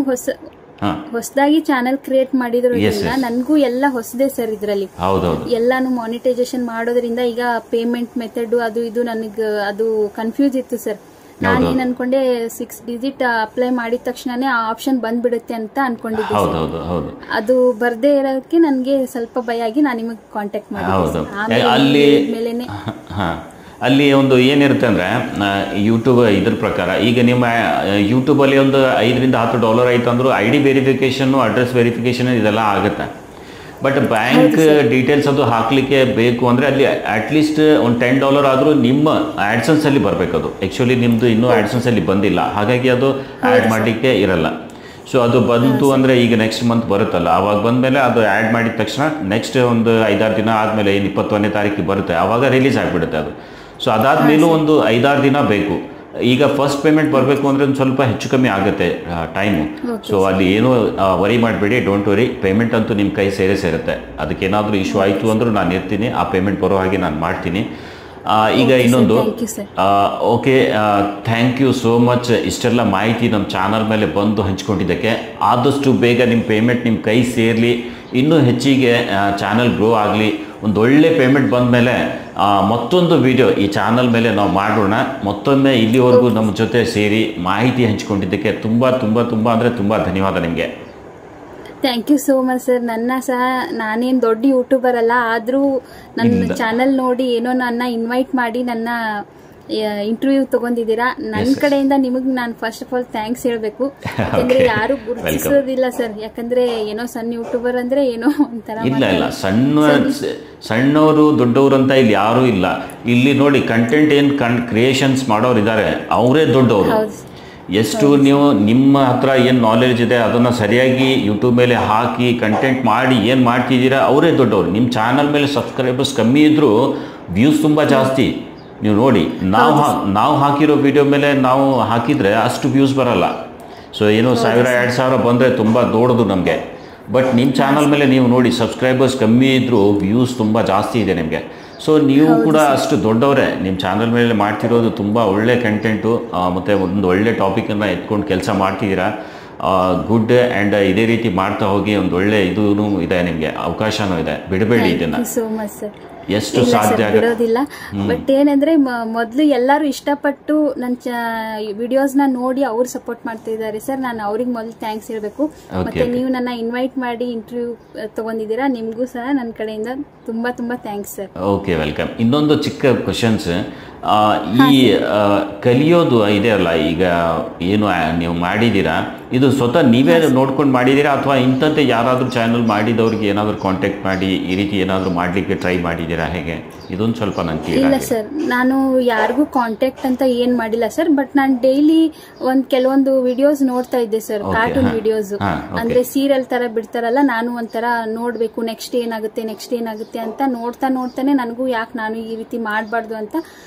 ಹೊಸದಾಗಿ ಚಾನೆಲ್ ಕ್ರಿಯೇಟ್ ಮಾಡಿದ್ರಿಂದ ನನಗೂ ಎಲ್ಲ ಹೊಸದೇ ಸರ್. ಇದರಲ್ಲಿ ಎಲ್ಲಾನು ಮಾನಿಟೈಸೇಷನ್ ಮಾಡೋದ್ರಿಂದ ಈಗ ಪೇಮೆಂಟ್ ಮೆಥಡ್ ಅದು ಇದು ನನಗೆ ಅದು ಕನ್ಫ್ಯೂಸ್ ಇತ್ತು ಸರ್. ನಾನು ಏನ್ ಅನ್ಕೊಂಡೆ 6 ಡಿಜಿಟ್ ಅಪ್ಲೈ ಮಾಡಿದ ತಕ್ಷಣನೇ ಆ ಆಪ್ಷನ್ ಬಂದ್ಬಿಡುತ್ತೆ ಅಂತ ಅನ್ಕೊಂಡಿದ್ದೆ. ಅದು ಬರ್ದೇ ಇರೋದಕ್ಕೆ ನನಗೆ ಸ್ವಲ್ಪ ಭಯ ಆಗಿ ನಾನು ನಿಮಗೆ ಕಾಂಟ್ಯಾಕ್ಟ್ ಮಾಡಿದ್ದೆ. ಅಲ್ಲಿ ಒಂದು ಏನಿರುತ್ತೆ ಅಂದರೆ, ಯೂಟ್ಯೂಬ್ ಇದ್ರ ಪ್ರಕಾರ ಈಗ ನಿಮ್ಮ ಯೂಟ್ಯೂಬಲ್ಲಿ ಒಂದು $5ರಿಂದ $10 ಆಯಿತು ಅಂದರೂ ID ವೆರಿಫಿಕೇಷನ್ನು, ಅಡ್ರೆಸ್ ವೆರಿಫಿಕೇಷನ್ ಇದೆಲ್ಲ ಆಗುತ್ತೆ. ಬಟ್ ಬ್ಯಾಂಕ್ ಡೀಟೇಲ್ಸ್ ಅದು ಹಾಕಲಿಕ್ಕೆ ಬೇಕು ಅಂದರೆ ಅಲ್ಲಿ ಅಟ್ಲೀಸ್ಟ್ ಒಂದು $10 ಆದರೂ ನಿಮ್ಮ ಆ್ಯಡ್ಸನ್ಸಲ್ಲಿ ಬರಬೇಕು. ಅದು ಆ್ಯಕ್ಚುಲಿ ನಿಮ್ಮದು ಇನ್ನೂ ಆ್ಯಡ್ಸನ್ಸಲ್ಲಿ ಬಂದಿಲ್ಲ, ಹಾಗಾಗಿ ಅದು ಆ್ಯಡ್ ಮಾಡಲಿಕ್ಕೆ ಇರಲ್ಲ. ಸೊ ಅದು ಬಂತು ಅಂದರೆ ಈಗ ನೆಕ್ಸ್ಟ್ ಮಂತ್ ಬರುತ್ತಲ್ಲ, ಆವಾಗ ಬಂದಮೇಲೆ ಅದು ಆ್ಯಡ್ ಮಾಡಿದ ತಕ್ಷಣ ನೆಕ್ಸ್ಟ್ ಒಂದು 5-6 ದಿನ ಆದಮೇಲೆ ಏನು 21ನೇ ತಾರೀಕಿಗೆ ಬರುತ್ತೆ, ಆವಾಗ ರಿಲೀಸ್ ಆಗಿಬಿಡುತ್ತೆ ಅದು. ಸೊ ಅದಾದಮೇಲೂ ಒಂದು 5-6 ದಿನ ಬೇಕು. ಈಗ ಫಸ್ಟ್ ಪೇಮೆಂಟ್ ಬರಬೇಕು ಅಂದರೆ ಒಂದು ಸ್ವಲ್ಪ ಹೆಚ್ಚು ಕಮ್ಮಿ ಆಗುತ್ತೆ ಟೈಮು. ಸೊ ಅಲ್ಲಿ ಏನೂ ವರಿ ಮಾಡಬೇಡಿ, ಡೋಂಟ್ ವರಿ, ಪೇಮೆಂಟ್ ಅಂತೂ ನಿಮ್ಮ ಕೈ ಸೇರುತ್ತೆ. ಅದಕ್ಕೇನಾದರೂ ಇಶ್ಯೂ ಆಯಿತು ಅಂದರೂ ನಾನು ಇರ್ತೀನಿ, ಆ ಪೇಮೆಂಟ್ ಬರೋ ಹಾಗೆ ನಾನು ಮಾಡ್ತೀನಿ. ಈಗ ಇನ್ನೊಂದು, okay, thank you so much ಇಷ್ಟೆಲ್ಲ ಮಾಹಿತಿ ನಮ್ಮ ಚಾನಲ್ ಮೇಲೆ ಬಂದು ಹಂಚ್ಕೊಂಡಿದ್ದಕ್ಕೆ. ಆದಷ್ಟು ಬೇಗ ನಿಮ್ಮ ಪೇಮೆಂಟ್ ನಿಮ್ಮ ಕೈ ಸೇರಲಿ, ಇನ್ನೂ ಹೆಚ್ಚಿಗೆ ಚಾನಲ್ ಗ್ರೋ ಆಗಲಿ. ಒಂದು ಒಳ್ಳೆ ಪೇಮೆಂಟ್ ಬಂದ ಮೇಲೆ ಮತ್ತೊಂದು ವಿಡಿಯೋ ಈ ಚಾನಲ್ ಮೇಲೆ ನಾವು ಮಾಡೋಣ. ಮತ್ತೊಮ್ಮೆ ಇಲ್ಲಿವರೆಗೂ ನಮ್ಮ ಜೊತೆ ಸೇರಿ ಮಾಹಿತಿ ಹಂಚಿಕೊಂಡಿದ್ದಕ್ಕೆ ತುಂಬ ತುಂಬ ತುಂಬ ಅಂದರೆ ತುಂಬ ಧನ್ಯವಾದ ನಿಮಗೆ. Thank you so much sir. ನನ್ನ ಸಹ ನಾನೇನು ದೊಡ್ಡ ಯೂಟ್ಯೂಬರ್ ಅಲ್ಲ, ಆದರೂ ನನ್ನ ಚಾನಲ್ ನೋಡಿ ಏನೋ ನನ್ನ ಇನ್ವೈಟ್ ಮಾಡಿ ನನ್ನ ಇಂಟರ್ವ್ಯೂ ತಗೊಂಡಿದ್ದೀರಾ. ನನ್ನ ಕಡೆಯಿಂದ ನಿಮಗೆ ನಾನು ಫಸ್ಟ್ ಆಫ್ ಆಲ್ ಥ್ಯಾಂಕ್ಸ್ ಹೇಳಬೇಕು. ಯಾಕಂದ್ರೆ ಯಾರು ಗುರುತಿಸೋದಿಲ್ಲ ಸರ್, ಯಾಕಂದ್ರೆ ಏನೋ ಸಣ್ಣ ಯೂಟ್ಯೂಬರ್ ಅಂದ್ರೆ ಏನೋ ಒಂಥರ. ಇಲ್ಲ ಸಣ್ಣವರು ದೊಡ್ಡವರು ಅಂತ ಇಲ್ಲಿ ಯಾರೂ ಇಲ್ಲ. ಇಲ್ಲಿ ನೋಡಿ, ಕಂಟೆಂಟ್ ಏನು ಕ್ರಿಯೇಷನ್ಸ್ ಮಾಡೋರು ಇದ್ದಾರೆ, ಅವರೇ ದೊಡ್ಡವರು. ಎಷ್ಟು ನೀವು ನಿಮ್ಮ ಹತ್ರ ಏನು ನಾಲೆಡ್ಜ್ ಇದೆ ಅದನ್ನು ಸರಿಯಾಗಿ ಯೂಟ್ಯೂಬ್ ಮೇಲೆ ಹಾಕಿ ಕಂಟೆಂಟ್ ಮಾಡಿ ಏನು ಮಾಡ್ತಿದ್ದೀರಾ, ಅವರೇ ದೊಡ್ಡವರು. ನಿಮ್ಮ ಚಾನಲ್ ಮೇಲೆ ಸಬ್ಸ್ಕ್ರೈಬರ್ಸ್ ಕಮ್ಮಿ ಇದ್ದರೂ ವ್ಯೂಸ್ ತುಂಬ ಜಾಸ್ತಿ. ನೀವು ನೋಡಿ, ನಾವು ಹಾಕಿರೋ ವಿಡಿಯೋ ಮೇಲೆ ನಾವು ಹಾಕಿದರೆ ಅಷ್ಟು ವ್ಯೂಸ್ ಬರಲ್ಲ. ಸೊ ಏನೋ 1000-2000 ಬಂದರೆ ತುಂಬ ದೊಡ್ಡದು ನಮಗೆ. ಬಟ್ ನಿಮ್ಮ ಚಾನಲ್ ಮೇಲೆ ನೀವು ನೋಡಿ, ಸಬ್ಸ್ಕ್ರೈಬರ್ಸ್ ಕಮ್ಮಿ ಇದ್ದರೂ ವ್ಯೂಸ್ ತುಂಬ ಜಾಸ್ತಿ ಇದೆ ನಿಮಗೆ. ಸೊ ನೀವು ಕೂಡ ಅಷ್ಟು ದೊಡ್ಡವರೇ. ನಿಮ್ಮ ಚಾನಲ್ ಮೇಲೆ ಮಾಡ್ತಿರೋದು ತುಂಬ ಒಳ್ಳೆ ಕಂಟೆಂಟು, ಮತ್ತು ಒಂದು ಒಳ್ಳೆ ಟಾಪಿಕನ್ನು ಎತ್ಕೊಂಡು ಕೆಲಸ ಮಾಡ್ತಿದ್ದೀರಾ. ಗುಡ್. ಆ್ಯಂಡ್ ಇದೇ ರೀತಿ ಮಾಡ್ತಾ ಹೋಗಿ, ಒಂದು ಒಳ್ಳೆ ಇದೂ ಇದೆ, ನಿಮಗೆ ಅವಕಾಶನೂ ಇದೆ. ಬಿಡಬೇಡಿ ಇದನ್ನು, ಎಷ್ಟು ಸಾಧ್ಯ ಬಿಡೋದಿಲ್ಲ. ಬಟ್ ಏನಂದ್ರೆ ಮೊದಲು ಎಲ್ಲರೂ ಇಷ್ಟಪಟ್ಟು ನನ್ನ ವಿಡಿಯೋಸ್ನ ನೋಡಿ ಅವ್ರು ಸಪೋರ್ಟ್ ಮಾಡ್ತಾ ಇದ್ದಾರೆ ಸರ್. ನಾನು ಅವ್ರಿಗೆ ಮೊದಲು ಥ್ಯಾಂಕ್ಸ್ ಹೇಳ್ಬೇಕು. ಮತ್ತೆ ನೀವು ನನ್ನ ಇನ್ವೈಟ್ ಮಾಡಿ ಇಂಟರ್ವ್ಯೂ ತಗೊಂಡಿದ್ದೀರಾ, ನಿಮಗೂ ಸಹ ನನ್ನ ಕಡೆಯಿಂದ ತುಂಬಾ ತುಂಬಾ ಥ್ಯಾಂಕ್ಸ್ ಸರ್. Okay, welcome. ಇನ್ನೊಂದು ಚಿಕ್ಕ ಕ್ವಶನ್ಸ್. ಈ ಕಲಿಯೋದು ಇದೆ ಅಲ್ಲ, ಈಗ ಏನು ನೀವು ಮಾಡಿದ್ದೀರಾ, ಇದು ಸ್ವತಃ ನೀವೇ ನೋಡ್ಕೊಂಡು ಮಾಡಿದ್ದೀರಾ ಅಥವಾ ಇಂಥದ್ದೇ ಯಾರಾದರೂ ಚಾನಲ್ ಮಾಡಿದವ್ರಿಗೆ ಏನಾದರೂ ಕಾಂಟ್ಯಾಕ್ಟ್ ಮಾಡಿ ಈ ರೀತಿ ಏನಾದರೂ ಮಾಡಲಿಕ್ಕೆ ಟ್ರೈ ಮಾಡಿದ್ದೀರಾ, ಹೇಗೆ? ಇದೊಂದು ಸ್ವಲ್ಪ ನಂಗೆ ಕ್ಲಿಯರ್. ಇಲ್ಲ ಸರ್, ನಾನು ಯಾರಿಗೂ ಕಾಂಟ್ಯಾಕ್ಟ್ ಅಂತ ಏನು ಮಾಡಿಲ್ಲ ಸರ್. ಬಟ್ ನಾನು ಡೈಲಿ ಕೆಲವೊಂದು ವಿಡಿಯೋಸ್ ನೋಡ್ತಾ ಇದ್ದೆ ಸರ್, ಕಾರ್ಟೂನ್ ವಿಡಿಯೋಸ್. ಅಂದ್ರೆ ಸೀರಿಯಲ್ ತರ ಬಿಡ್ತಾರಲ್ಲ, ನಾನು ಒಂಥರ ನೋಡ್ಬೇಕು ನೆಕ್ಸ್ಟ್ ಏನಾಗುತ್ತೆ ಅಂತ ನೋಡ್ತಾನೆ ನನಗೂ ಯಾಕೆ ನಾನು ಈ ರೀತಿ ಮಾಡಬಾರ್ದು ಅಂತ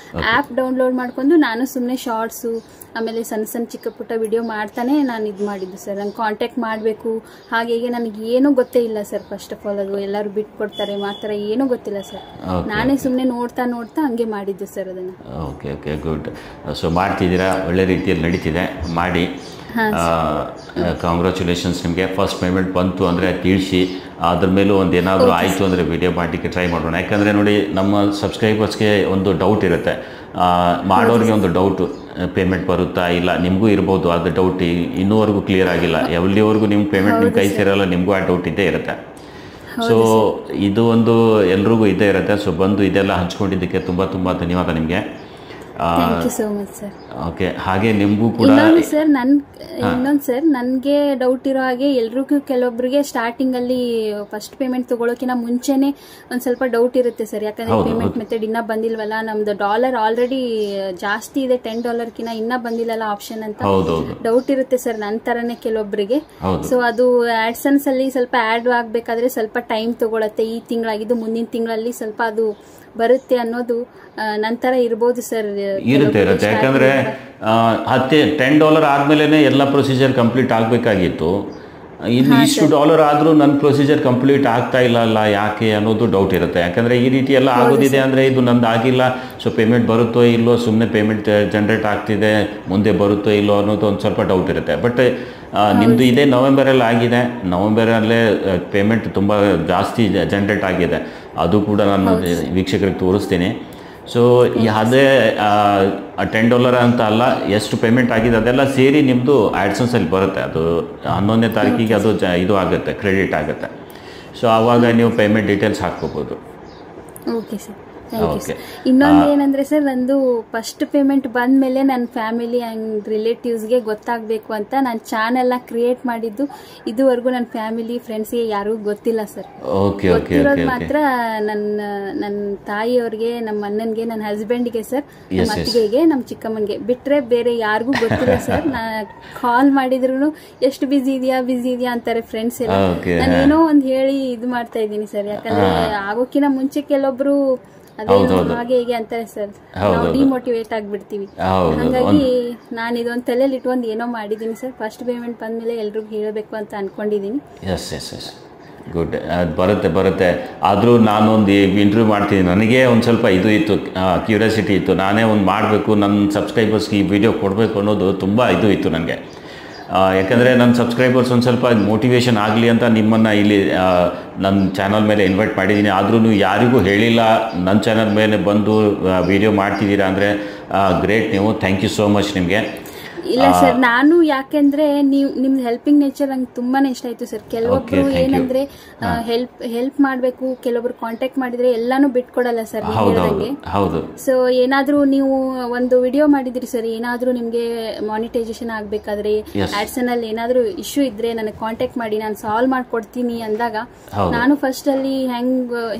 ಆ್ಯಪ್ ಡೌನ್ಲೋಡ್ ಮಾಡ್ಕೊಂಡು ನಾನು ಸುಮ್ಮನೆ ಶಾರ್ಟ್ಸು ಆಮೇಲೆ ಸಣ್ಣ ಚಿಕ್ಕ ಪುಟ್ಟ ವಿಡಿಯೋ ಮಾಡ್ತಾನೆ ನಾನು ಇದು ಮಾಡಿದ್ದು ಸರ್. ನಂಗೆ ಕಾಂಟ್ಯಾಕ್ಟ್ ಮಾಡಬೇಕು ಹಾಗೆ ನನಗೆ ಏನೂ ಗೊತ್ತೇ ಇಲ್ಲ ಸರ್. ಫಸ್ಟ್ ಆಫ್ ಆಲ್ ಅದು ಎಲ್ಲರೂ ಬಿಟ್ಕೊಡ್ತಾರೆ ಮಾಡ್ತಾರೆ, ಏನೂ ಗೊತ್ತಿಲ್ಲ ಸರ್. ನಾನೇ ಸುಮ್ಮನೆ ನೋಡ್ತಾ ಹಂಗೆ ಮಾಡಿದ್ದು ಸರ್ ಅದನ್ನು. Okay okay, good. ಸೊ ಮಾಡ್ತಿದ್ದೀರಾ, ಒಳ್ಳೆ ರೀತಿಯಲ್ಲಿ ನಡೀತಿದೆ, ಮಾಡಿ. ಕಾಂಗ್ರ್ಯಾಚುಲೇಷನ್ಸ್ ನಿಮಗೆ. ಫಸ್ಟ್ ಪೇಮೆಂಟ್ ಬಂತು ಅಂದರೆ ತಿಳಿಸಿ, ಅದ್ರ ಮೇಲೂ ಒಂದು ಏನಾದರೂ ಆಯಿತು ಅಂದರೆ ವಿಡಿಯೋ ಮಾಡಲಿಕ್ಕೆ ಟ್ರೈ ಮಾಡೋಣ. ಯಾಕಂದರೆ ನೋಡಿ, ನಮ್ಮ ಸಬ್ಸ್ಕ್ರೈಬರ್ಸ್ಗೆ ಒಂದು ಡೌಟ್ ಇರುತ್ತೆ, ಮಾಡೋರಿಗೆ ಒಂದು ಡೌಟು, ಪೇಮೆಂಟ್ ಬರುತ್ತಾ ಇಲ್ಲ, ನಿಮಗೂ ಇರ್ಬೋದು ಅದು ಡೌಟ್. ಇನ್ನೂವರೆಗೂ ಕ್ಲಿಯರ್ ಆಗಿಲ್ಲ, ಎಲ್ಲಿವರೆಗೂ ನಿಮ್ಮ ಪೇಮೆಂಟ್ ನಿಮ್ಮ ಕೈ ಸೇರಲ್ಲ, ನಿಮಗೂ ಆ ಡೌಟ್ ಇದ್ದೇ ಇರುತ್ತೆ. ಸೊ ಇದು ಒಂದು ಎಲ್ರಿಗೂ ಇದ್ದೇ ಇರುತ್ತೆ. ಸೊ ಬಂದು ಇದೆಲ್ಲ ಹಂಚ್ಕೊಂಡಿದ್ದಕ್ಕೆ ತುಂಬ ತುಂಬ ಧನ್ಯವಾದ ನಿಮಗೆ. ಓಕೆ, ಹಾಗೆ ನಿಮಗೂ ಕೂಡ ಇನ್ನೊಂದು ಸರ್ ನನಗೆ ಡೌಟ್ ಇರೋ ಹಾಗೆ ಎಲ್ರಿಗೂ ಕೆಲವೊಬ್ಬರಿಗೆ ಸ್ಟಾರ್ಟಿಂಗ್ ಅಲ್ಲಿ ಫಸ್ಟ್ ಪೇಮೆಂಟ್ ತಗೊಳ್ಳೋಕಿನ ಮುಂಚೆನೆ ಒಂದ್ ಸ್ವಲ್ಪ ಡೌಟ್ ಇರುತ್ತೆ ಸರ್. ಯಾಕಂದ್ರೆ ಪೇಮೆಂಟ್ ಮೆಥಡ್ ಇನ್ನ ಬಂದಿಲ್ವಲ್ಲ, ನಮ್ದು ಡಾಲರ್ ಆಲ್ರೆಡಿ ಜಾಸ್ತಿ ಇದೆ, $10 ಕಿನ್ನ ಇನ್ನ ಬಂದಿಲ್ಲಲ್ಲ ಆಪ್ಷನ್ ಅಂತ ಡೌಟ್ ಇರುತ್ತೆ ಸರ್, ನನ್ನ ತರನೇ ಕೆಲವೊಬ್ಬರಿಗೆ. ಸೊ ಅದು ಆಡ್ಸನ್ಸ್ ಅಲ್ಲಿ ಸ್ವಲ್ಪ ಆಡ್ ಆಗ್ಬೇಕಾದ್ರೆ ಸ್ವಲ್ಪ ಟೈಮ್ ತಗೊಳತ್ತೆ. ಈ ತಿಂಗಳಾಗಿದ್ದು ಮುಂದಿನ ತಿಂಗಳಲ್ಲಿ ಸ್ವಲ್ಪ ಅದು ಬರುತ್ತೆ ಅನ್ನೋದು ನಂತರ ಇರ್ಬೋದು ಸರ್. ಇರುತ್ತೆ. ಯಾಕಂದ್ರೆ $10 ಆದ್ಮೇಲೆ ಎಲ್ಲ ಪ್ರೊಸೀಜರ್ ಕಂಪ್ಲೀಟ್ ಆಗಬೇಕಾಗಿತ್ತು. ಇನ್ನು ಇಷ್ಟು $, ಆದರೂ ನನ್ನ ಪ್ರೊಸೀಜರ್ ಕಂಪ್ಲೀಟ್ ಆಗ್ತಾ ಇಲ್ಲ ಯಾಕೆ ಅನ್ನೋದು ಡೌಟ್ ಇರುತ್ತೆ. ಯಾಕಂದರೆ ಈ ರೀತಿ ಎಲ್ಲ ಆಗೋದಿದೆ ಅಂದರೆ ಇದು ನಂದು ಆಗಿಲ್ಲ, ಸೊ ಪೇಮೆಂಟ್ ಬರುತ್ತೋ ಇಲ್ಲೋ, ಸುಮ್ಮನೆ ಪೇಮೆಂಟ್ ಜನ್ರೇಟ್ ಆಗ್ತಿದೆ, ಮುಂದೆ ಬರುತ್ತೋ ಇಲ್ಲೋ ಅನ್ನೋದು ಒಂದು ಸ್ವಲ್ಪ ಡೌಟ್ ಇರುತ್ತೆ. ಬಟ್ ನಿಮ್ಮದು ಇದೇ ನವೆಂಬರಲ್ಲಿ ಆಗಿದೆ, ನವೆಂಬರಲ್ಲೇ ಪೇಮೆಂಟ್ ತುಂಬ ಜಾಸ್ತಿ ಜನ್ರೇಟ್ ಆಗಿದೆ. ಅದು ಕೂಡ ನಾನು ವೀಕ್ಷಕರಿಗೆ ತೋರಿಸ್ತೀನಿ. ಸೊ ಅದೇ $10 ಅಂತ ಅಲ್ಲ, ಎಷ್ಟು ಪೇಮೆಂಟ್ ಆಗಿದೆ ಅದೆಲ್ಲ ಸೇರಿ ನಿಮ್ಮದು ಆ್ಯಡ್ಸನ್ಸಲ್ಲಿ ಬರುತ್ತೆ. ಅದು 11ನೇ ತಾರೀಕಿಗೆ ಅದು ಇದು ಆಗುತ್ತೆ, ಕ್ರೆಡಿಟ್ ಆಗುತ್ತೆ. ಸೊ ಆವಾಗ ನೀವು ಪೇಮೆಂಟ್ ಡೀಟೇಲ್ಸ್ ಹಾಕ್ಕೋಬೋದು. Okay sir. Thank you sir. ಇನ್ನೊಂದು ಏನಂದ್ರೆ ಸರ್, ನಂದು ಫಸ್ಟ್ ಪೇಮೆಂಟ್ ಬಂದ್ಮೇಲೆ ನನ್ನ ಫ್ಯಾಮಿಲಿ ಅಂಡ್ ರಿಲೇಟಿವ್ಸ್ಗೆ ಗೊತ್ತಾಗಬೇಕು ಅಂತ ನಾನು ಚಾನೆಲ್ ಕ್ರಿಯೇಟ್ ಮಾಡಿದ್ದು. ಇದುವರೆಗೂ ನನ್ನ ಫ್ಯಾಮಿಲಿ ಫ್ರೆಂಡ್ಸ್ಗೆ ಯಾರಿಗೂ ಗೊತ್ತಿಲ್ಲ ಸರ್. ಗೊತ್ತಿರೋದು ಮಾತ್ರ ನನ್ನ ತಾಯಿಯವ್ರಿಗೆ, ನಮ್ಮ ಅಣ್ಣನ್ಗೆ, ನನ್ನ ಹಸ್ಬೆಂಡ್ಗೆ ಸರ್, ನಮ್ಮ ಅತ್ತಿಗೆಗೆ, ನಮ್ಮ ಚಿಕ್ಕಮ್ಮನ್ಗೆ ಬಿಟ್ರೆ ಬೇರೆ ಯಾರಿಗೂ ಗೊತ್ತಿಲ್ಲ ಸರ್. ನಾ ಕಾಲ್ ಮಾಡಿದ್ರು ಎಷ್ಟು ಬಿಸಿ ಇದೆಯಾ ಅಂತಾರೆ ಫ್ರೆಂಡ್ಸ್ ಎಲ್ಲ. ನಾನು ಏನೋ ಒಂದು ಹೇಳಿ ಇದು ಮಾಡ್ತಾ ಇದ್ದೀನಿ ಸರ್. ಯಾಕಂದ್ರೆ ಆಗೋಕಿನ ಮುಂಚೆ ಕೆಲವೊಬ್ರು ಹಾಗೆ ಹೀಗೆ ಅಂತಾರೆ ಸರ್, ನಾವು ಡಿಮೋಟಿವೇಟ್ ಆಗ್ಬಿಡ್ತೀವಿ. ಹಾಗಾಗಿ ನಾನು ಇದೊಂದು ತಲೆಯಲ್ಲಿ ಇಟ್ಕೊಂಡು ಏನೋ ಮಾಡಿದ್ದೀನಿ ಸರ್. ಫಸ್ಟ್ ಪೇಮೆಂಟ್ ಬಂದ್ಮೇಲೆ ಎಲ್ರಿಗೂ ಹೇಳಬೇಕು ಅಂತ ಅನ್ಕೊಂಡಿದ್ದೀನಿ. ಗುಡ್, ಅದು ಬರುತ್ತೆ. ಆದರೂ ನಾನೊಂದು ಇಂಟರ್ವ್ಯೂ ಮಾಡ್ತೀನಿ, ನನಗೆ ಒಂದು ಸ್ವಲ್ಪ ಇದು ಇತ್ತು, ಕ್ಯೂರಿಯಾಸಿಟಿ ಇತ್ತು, ನಾನೇ ಒಂದು ಮಾಡಬೇಕು, ನನ್ನ ಸಬ್ಸ್ಕ್ರೈಬರ್ಸ್ಗೆ ಈ ವಿಡಿಯೋ ಕೊಡಬೇಕು ಅನ್ನೋದು ತುಂಬ ಇದು ಇತ್ತು ನನಗೆ. ಯಾಕಂದರೆ ನನ್ನ ಸಬ್ಸ್ಕ್ರೈಬರ್ಸ್ ಒಂದು ಸ್ವಲ್ಪ ಮೋಟಿವೇಶನ್ ಆಗಲಿ ಅಂತ ನಿಮ್ಮನ್ನು ಇಲ್ಲಿ ನನ್ನ ಚಾನಲ್ ಮೇಲೆ ಇನ್ವೈಟ್ ಮಾಡಿದ್ದೀನಿ. ಆದ್ರೂ ಯಾರಿಗೂ ಹೇಳಿಲ್ಲ, ನನ್ನ ಚಾನಲ್ ಮೇಲೆ ಬಂದು ವಿಡಿಯೋ ಮಾಡ್ತಿದ್ದೀರಾ ಅಂದರೆ ಗ್ರೇಟ್. ನೀವು ಥ್ಯಾಂಕ್ ಯು ಸೋ ಮಚ್ ನಿಮಗೆ. ಇಲ್ಲ ಸರ್, ನಾನು ಯಾಕೆಂದ್ರೆ ನಿಮ್ದು ಹೆಲ್ಪಿಂಗ್ ನೇಚರ್ ನಂಗೆ ತುಂಬಾನೇ ಇಷ್ಟ ಆಯ್ತು ಸರ್. ಕೆಲವೊಬ್ರು ಏನಂದ್ರೆ ಹೆಲ್ಪ್ ಮಾಡ್ಬೇಕು, ಕೆಲವೊಬ್ರು ಕಾಂಟ್ಯಾಕ್ಟ್ ಮಾಡಿದ್ರೆ ಎಲ್ಲಾನು ಬಿಟ್ಕೊಡಲ್ಲ ಸರ್ ಹೇಳ್ದಂಗೆ. ಸೊ ಏನಾದ್ರೂ ನೀವು ಒಂದು ವಿಡಿಯೋ ಮಾಡಿದ್ರಿ ಸರ್, ಏನಾದ್ರೂ ನಿಮ್ಗೆ ಮಾನಿಟೈಸೇಷನ್ ಆಗ್ಬೇಕಾದ್ರೆ ಆಡ್ಸನ್ ಅಲ್ಲಿ ಏನಾದ್ರೂ ಇಶ್ಯೂ ಇದ್ರೆ ನನಗೆ ಕಾಂಟ್ಯಾಕ್ಟ್ ಮಾಡಿ, ನಾನು ಸಾಲ್ವ್ ಮಾಡ್ಕೊಡ್ತೀನಿ ಅಂದಾಗ ನಾನು ಫಸ್ಟ್ ಅಲ್ಲಿ